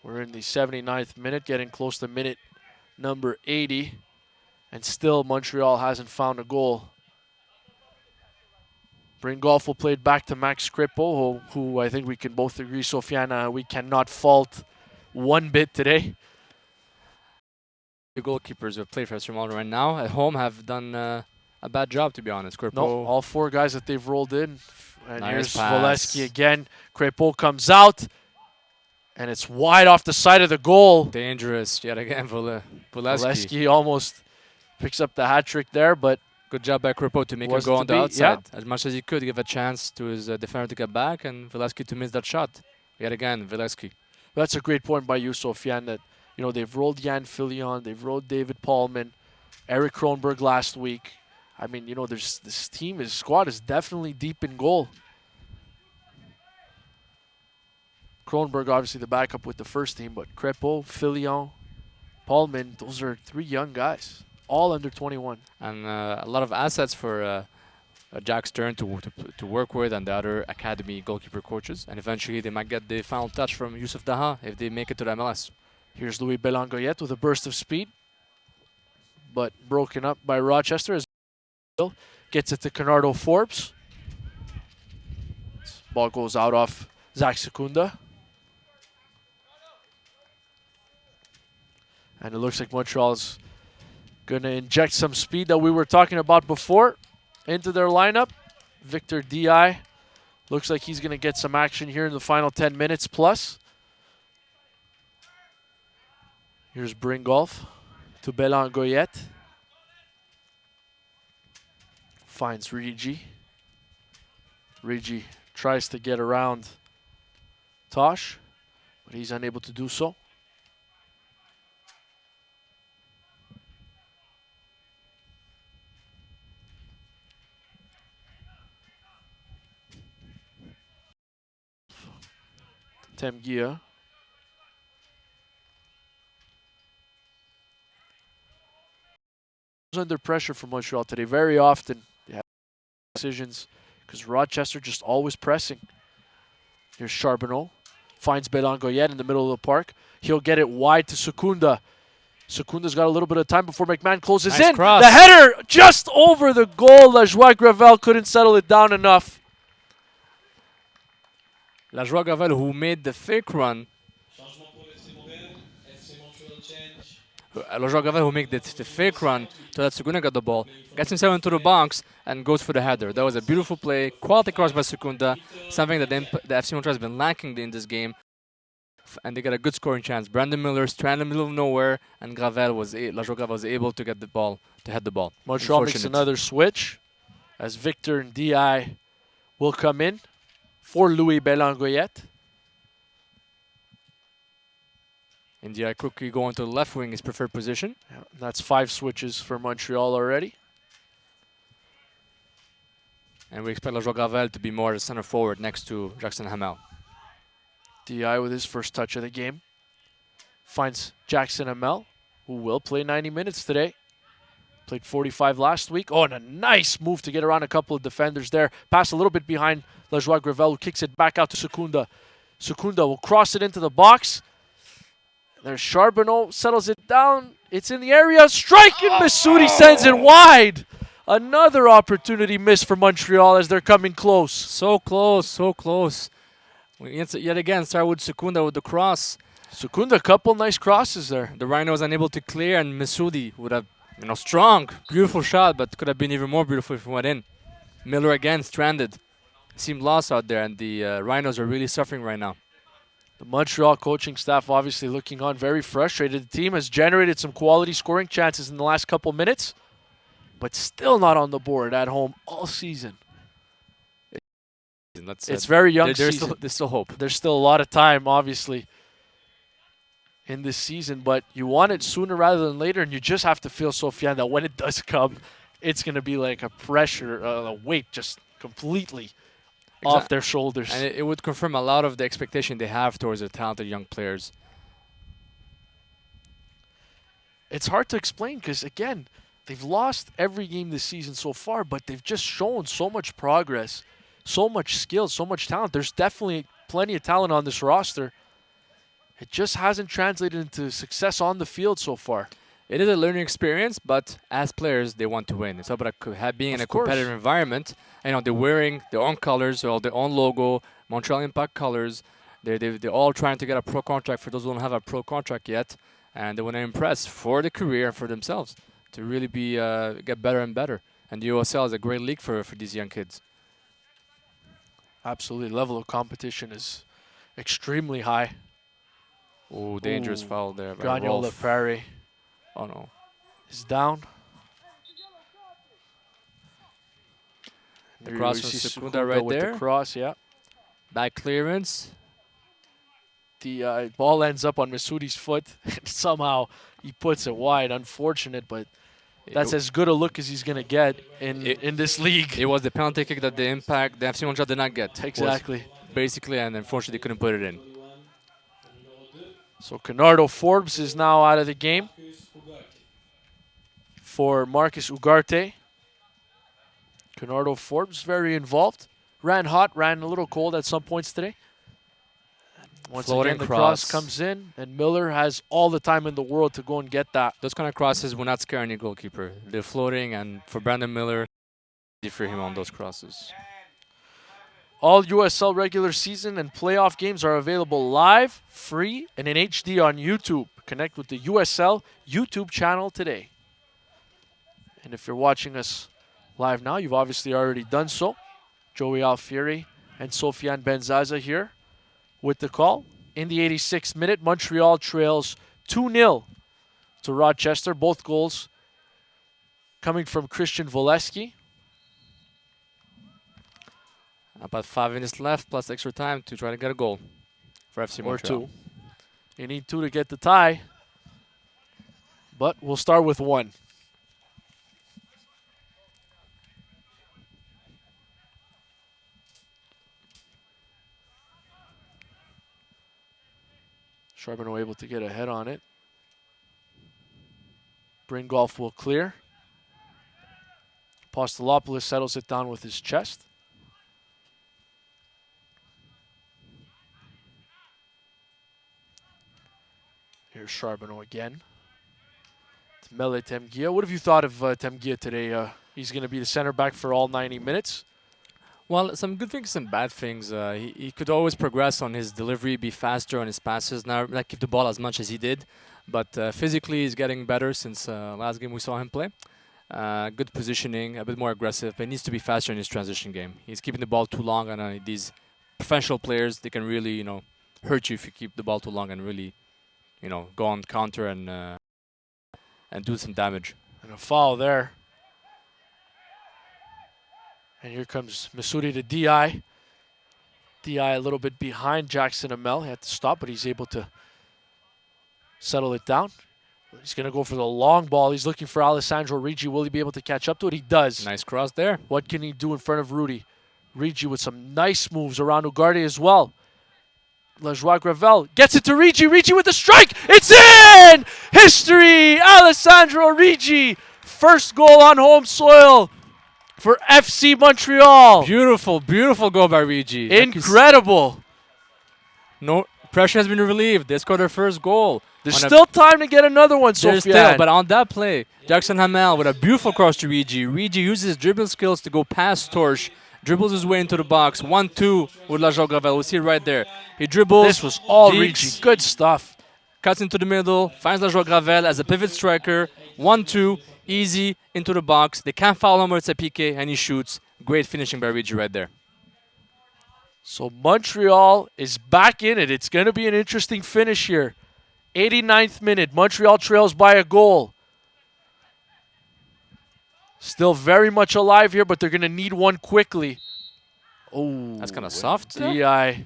We're in the 79th minute, getting close to minute number 80. And still Montreal hasn't found a goal. Bringolf will play it back to Max Kripo, who I think we can both agree, Sofiane, we cannot fault one bit today. The goalkeepers who have played for FC Montreal right now at home have done a bad job, to be honest. Kripo, No, all four guys that they've rolled in. And nice here's pass. Voleski again. Kripo comes out, and it's wide off the side of the goal. Dangerous yet again, Voleski. Voleski almost picks up the hat trick there, but good job by Kripo to make him wasn't go to on the be, outside as much as he could, give a chance to his defender to get back, and Voleski to miss that shot. Yet again, Voleski. that's a great point by you, Sofiane, that they've rolled Jan Filion, they've rolled David Paulman, Eric Kronberg last week. I mean, there's this team, his squad is definitely deep in goal. Kronberg, obviously the backup with the first team, but Kripo, Filion, Paulman, those are three young guys, all under 21. And a lot of assets for Jack Stern to work with and the other academy goalkeeper coaches. And eventually they might get the final touch from Youssef Daha if they make it to the MLS. Here's Louis Belangoyet with a burst of speed, but broken up by Rochester as gets it to Canardo Forbes. Ball goes out off Zach Secunda. And it looks like Montreal's going to inject some speed that we were talking about before into their lineup. Victor Di looks like he's going to get some action here in the final 10 minutes plus. Here's Bringolf to Belangoyet. Finds Rigi. Rigi tries to get around Tosh, but he's unable to do so. Temgia. Under pressure from Montreal today. Very often they have decisions because Rochester just always pressing. Here's Charbonneau. Finds Belangoyet in the middle of the park. He'll get it wide to Secunda. Secunda's got a little bit of time before McMahon closes nice in. Cross. The header just over the goal. Lajoie Gravel couldn't settle it down enough. Lajoie Gravel, who made the fake run. Lajoie Gravel, who made the fake run to let Secunda get the ball, gets himself into the box and goes for the header. That was a beautiful play, quality cross by Secunda, something that the FC Montreal has been lacking in this game. And they got a good scoring chance. Brandon Miller stranded in the middle of nowhere, and Lajoie Gravel was able to get the ball, to head the ball. Montreal makes another switch as Victor and Di will come in for Louis Belangoyet. India quickly going to the left wing, his preferred position. Yeah, that's 5 switches for Montreal already. And we expect Lajoie Gravel to be more the center forward next to Jackson Hamel. Di with his first touch of the game. Finds Jackson Hamel, who will play 90 minutes today. Played 45 last week. Oh, and a nice move to get around a couple of defenders there. Pass a little bit behind Lajoie Gravel, who kicks it back out to Secunda. Secunda will cross it into the box. There's Charbonneau, settles it down. It's in the area. Strike, and Massoudi sends it wide. Another opportunity missed for Montreal as they're coming close. So close, so close. Yet again, start with Secunda with the cross. Secunda, a couple nice crosses there. The Rhinos unable to clear, and Massoudi would have, strong, beautiful shot, but could have been even more beautiful if it went in. Miller again stranded. Seemed lost out there, and the Rhinos are really suffering right now. The Montreal coaching staff obviously looking on very frustrated. The team has generated some quality scoring chances in the last couple minutes, but still not on the board at home all season. It's very young season. There's still hope. There's still a lot of time, obviously, in this season, but you want it sooner rather than later, and you just have to feel, Sofiane, that when it does come, it's going to be like a pressure, a weight just completely off their shoulders. And it would confirm a lot of the expectation they have towards their talented young players. It's hard to explain because, again, they've lost every game this season so far, but they've just shown so much progress, so much skill, so much talent. There's definitely plenty of talent on this roster. It just hasn't translated into success on the field so far. It is a learning experience, but as players, they want to win. It's about being in a competitive environment. You know, they're wearing their own colors, or their own logo, Montreal Impact colors. They're all trying to get a pro contract for those who don't have a pro contract yet, and they want to impress for the career and for themselves to really be get better and better. And the USL is a great league for these young kids. Absolutely, level of competition is extremely high. Oh, dangerous foul there. Gagnola Prairie. Oh no. Is down. The cross from Secunda right with there. The cross, yeah. Back clearance. The ball ends up on Masoudi's foot. Somehow he puts it wide. Unfortunate, but that's as good a look as he's going to get in this league. It was the penalty kick that the FC Montreal did not get. Exactly. Basically, and unfortunately couldn't put it in. So Canardo Forbes is now out of the game for Marcus Ugarte. Canardo Forbes very involved. Ran hot, ran a little cold at some points today. Once Floating again, the cross comes in, and Miller has all the time in the world to go and get that. Those kind of crosses will not scare any goalkeeper. They're floating, and for Brandon Miller, easy for him on those crosses. All USL regular season and playoff games are available live, free, and in HD on YouTube. Connect with the USL YouTube channel today. And if you're watching us live now, you've obviously already done so. Joey Alfieri and Sofiane Benzaza here with the call. In the 86th minute, Montreal trails 2-0 to Rochester. Both goals coming from Christian Voleski. About 5 minutes left, plus extra time to try to get a goal for FC Montreal. Or 2. You need 2 to get the tie, but we'll start with 1. Charbonneau able to get ahead on it. Bringolf will clear. Apostolopoulos settles it down with his chest. Here's Charbonneau again. It's Mele Temgia. What have you thought of Temgia today? He's going to be the center back for all 90 minutes. Well, some good things, some bad things. He could always progress on his delivery, be faster on his passes, not keep the ball as much as he did. But physically, he's getting better since last game we saw him play. Good positioning, a bit more aggressive, but he needs to be faster in his transition game. He's keeping the ball too long, and these professional players, they can really, hurt you if you keep the ball too long and really, go on counter and do some damage. And a foul there. And here comes Masudi to DI. DI a little bit behind Jackson Amel. He had to stop, but he's able to settle it down. He's going to go for the long ball. He's looking for Alessandro Ricci. Will he be able to catch up to it? He does. Nice cross there. What can he do in front of Rudy? Ricci with some nice moves around Ugarte as well. Lajoie Gravel gets it to Ricci. Ricci with the strike. It's in! History! Alessandro Ricci. First goal on home soil for FC Montreal. Beautiful, beautiful goal by Ricci. Incredible. No pressure has been relieved. They scored their first goal. There's still time to get another one, There's Sofiane. still, but on that play, Jackson Hamel with a beautiful cross to Ricci. Ricci uses his dribbling skills to go past Torch, dribbles his way into the box. 1-2 with Lajoie Gravel. We see it right there. He dribbles. This was all deeps, Ricci. Good stuff. Cuts into the middle, finds Lajoie Gravel as a pivot striker. 1-2, easy into the box. They can't foul him or it's a PK, and he shoots. Great finishing by Rigi right there. So Montreal is back in it. It's going to be an interesting finish here. 89th minute. Montreal trails by a goal. Still very much alive here, but they're going to need one quickly. Oh, That's kind of soft. DI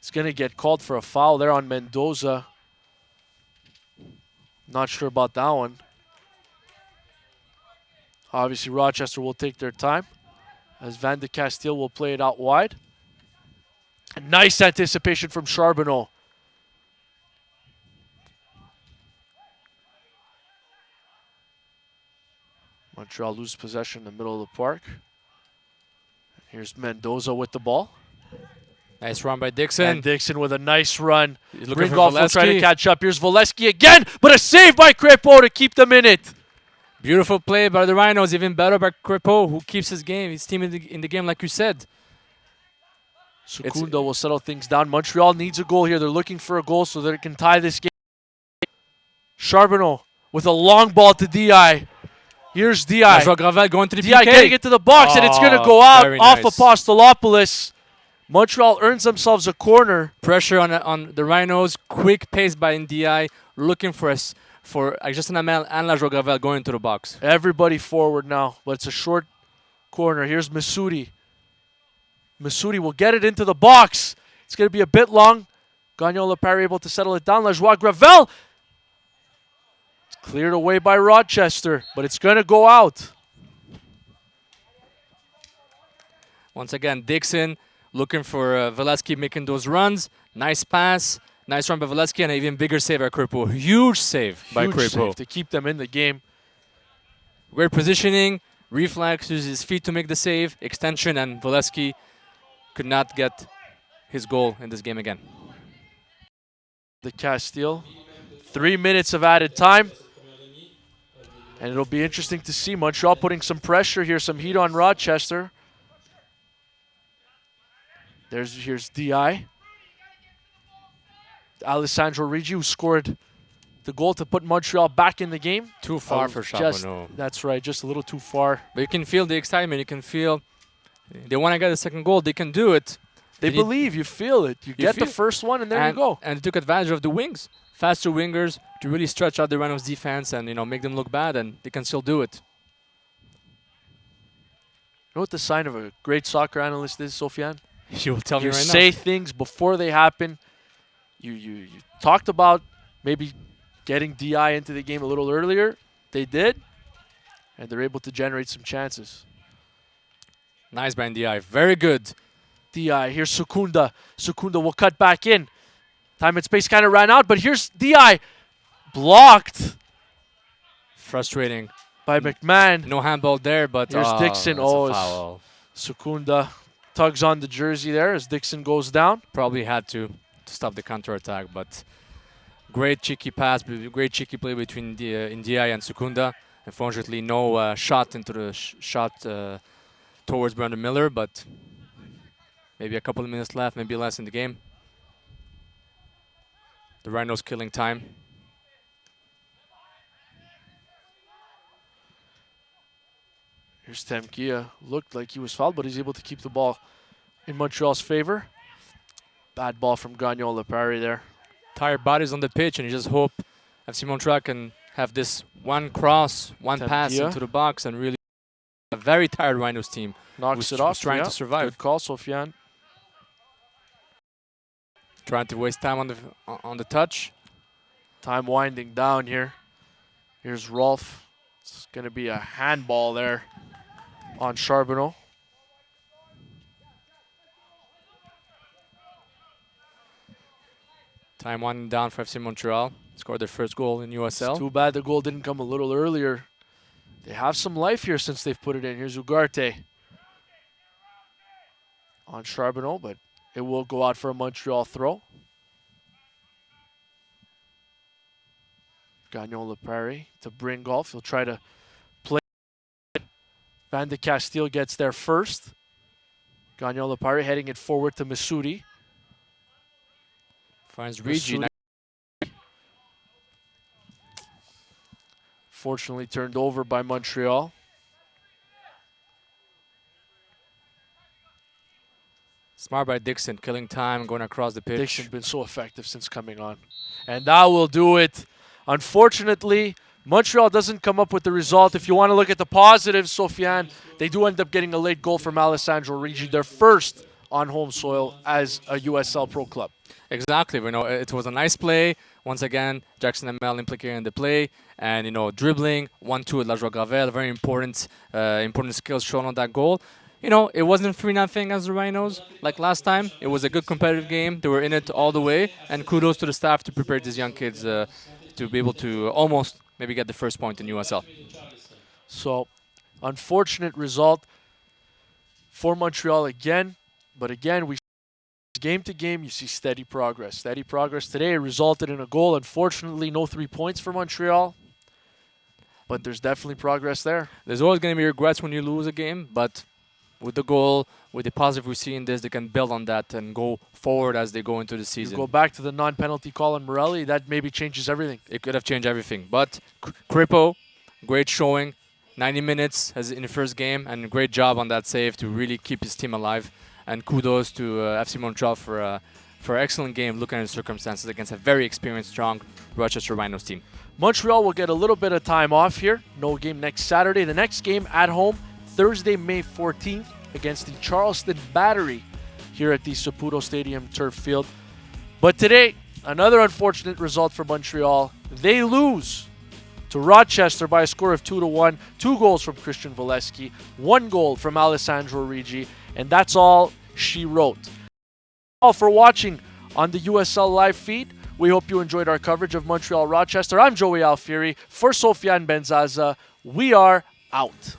is going to get called for a foul there on Mendoza. Not sure about that one. Obviously, Rochester will take their time as Van de Castile will play it out wide. A nice anticipation from Charbonneau. Montreal loses possession in the middle of the park. Here's Mendoza with the ball. Nice run by Dixon. And Dixon with a nice run. Ringolf will try to catch up. Here's Volesky again, but a save by Crépeau to keep them in it. Beautiful play by the Rhinos, even better by Crépeau, who keeps his team in the game, like you said. Secunda will settle things down. Montreal needs a goal here. They're looking for a goal so that it can tie this game. Charbonneau with a long ball to DI. Here's DI. Gravel going to the DI PK. getting it to the box, and it's going to go out off nice. Apostolopoulos. Montreal earns themselves a corner. Pressure on the Rhinos. Quick pace by DI, looking for Justin Amel and La Gravel going to the box. Everybody forward now, but it's a short corner. Here's Massoudi. Massoudi will get it into the box. It's going to be a bit long. Gagnon Lepari able to settle it down. La Gravel. It's cleared away by Rochester, but it's going to go out. Once again, Dixon looking for Volesky making those runs. Nice pass. Nice run by Volesky and an even bigger save by Crépeau. Huge save by Crépeau to keep them in the game. Great positioning. Reflex, uses his feet to make the save. Extension, and Volesky could not get his goal in this game again. The Castile. 3 minutes of added time. And it'll be interesting to see Montreal putting some pressure here, some heat on Rochester. Here's DI. Alessandro Rigi, who scored the goal to put Montreal back in the game. Too far for Charbonneau. That's right, just a little too far. But you can feel the excitement. You can feel they want to get the second goal. They can do it. They believe. You feel it. You get the first one, and there you go. And they took advantage of the wings. Faster wingers to really stretch out the Rhinos' defense and make them look bad, and they can still do it. You know what the sign of a great soccer analyst is, Sofiane? You will tell me right now. You say things before they happen. You talked about maybe getting DI into the game a little earlier. They did, and they're able to generate some chances. Nice by DI. Very good. DI. Here's Secunda. Secunda will cut back in. Time and space kind of ran out, but here's DI. Blocked. Frustrating. By McMahon. No handball there, but here's Dixon. Foul. Secunda tugs on the jersey there as Dixon goes down. Probably had to stop the counter-attack, but great cheeky pass, great cheeky play between Ndiaye and Secunda. Unfortunately, no shot into the shot towards Brandon Miller, but maybe a couple of minutes left, maybe less in the game. The Rhinos killing time. Here's Temkia. Looked like he was fouled, but he's able to keep the ball in Montreal's favor. Bad ball from Gagnon Lepari there. Tired bodies on the pitch, and you just hope FC Montreal can have this one cross, one pass into the box, and really a very tired Rhinos team knocks it off. Trying to survive. Good call, Sofiane. Trying to waste time on the touch. Time winding down here. Here's Rolf. It's going to be a handball there on Charbonneau. Time winding down for FC Montreal. Scored their first goal in USL. It's too bad the goal didn't come a little earlier. They have some life here since they've put it in. Here's Ugarte on Charbonneau, but it will go out for a Montreal throw. Gagnon Lepari to Bringolf. He'll try to play. Van de Castile gets there first. Gagnon Lepari heading it forward to Massoudi. Finds Rigi. Fortunately turned over by Montreal. Smart by Dixon, killing time, going across the pitch. Dixon's been so effective since coming on. And that will do it. Unfortunately, Montreal doesn't come up with the result. If you want to look at the positives, Sofiane, they do end up getting a late goal from Alessandro Ricci, their first on home soil as a USL Pro club. Exactly. It was a nice play. Once again, Jackson ML implicated in the play. And, dribbling, 1-2 at La Joie Gravel, very important skills shown on that goal. It wasn't 3-0 as the Rhinos like last time. It was a good competitive game. They were in it all the way. And kudos to the staff to prepare these young kids to be able to almost maybe get the first point in USL. So, unfortunate result for Montreal again. But again, game to game, you see steady progress. Steady progress today resulted in a goal. Unfortunately, no 3 points for Montreal. But there's definitely progress there. There's always going to be regrets when you lose a game, but with the goal, with the positive we see in this, they can build on that and go forward as they go into the season. You go back to the non-penalty call on Morelli, that maybe changes everything. It could have changed everything. But Kripo, great showing. 90 minutes in the first game, and great job on that save to really keep his team alive. And kudos to FC Montreal for an excellent game, looking at the circumstances against a very experienced, strong Rochester Rhinos team. Montreal will get a little bit of time off here. No game next Saturday. The next game at home, Thursday, May 14th, against the Charleston Battery here at the Saputo Stadium turf field. But today, another unfortunate result for Montreal. They lose to Rochester by a score of 2-1. 2 goals from Christian Valesky, 1 goal from Alessandro Ricci, and that's all she wrote. All for watching on the USL live feed. We hope you enjoyed our coverage of Montreal Rochester. I'm Joey Alfieri for Sofiane Benzaza. We are out.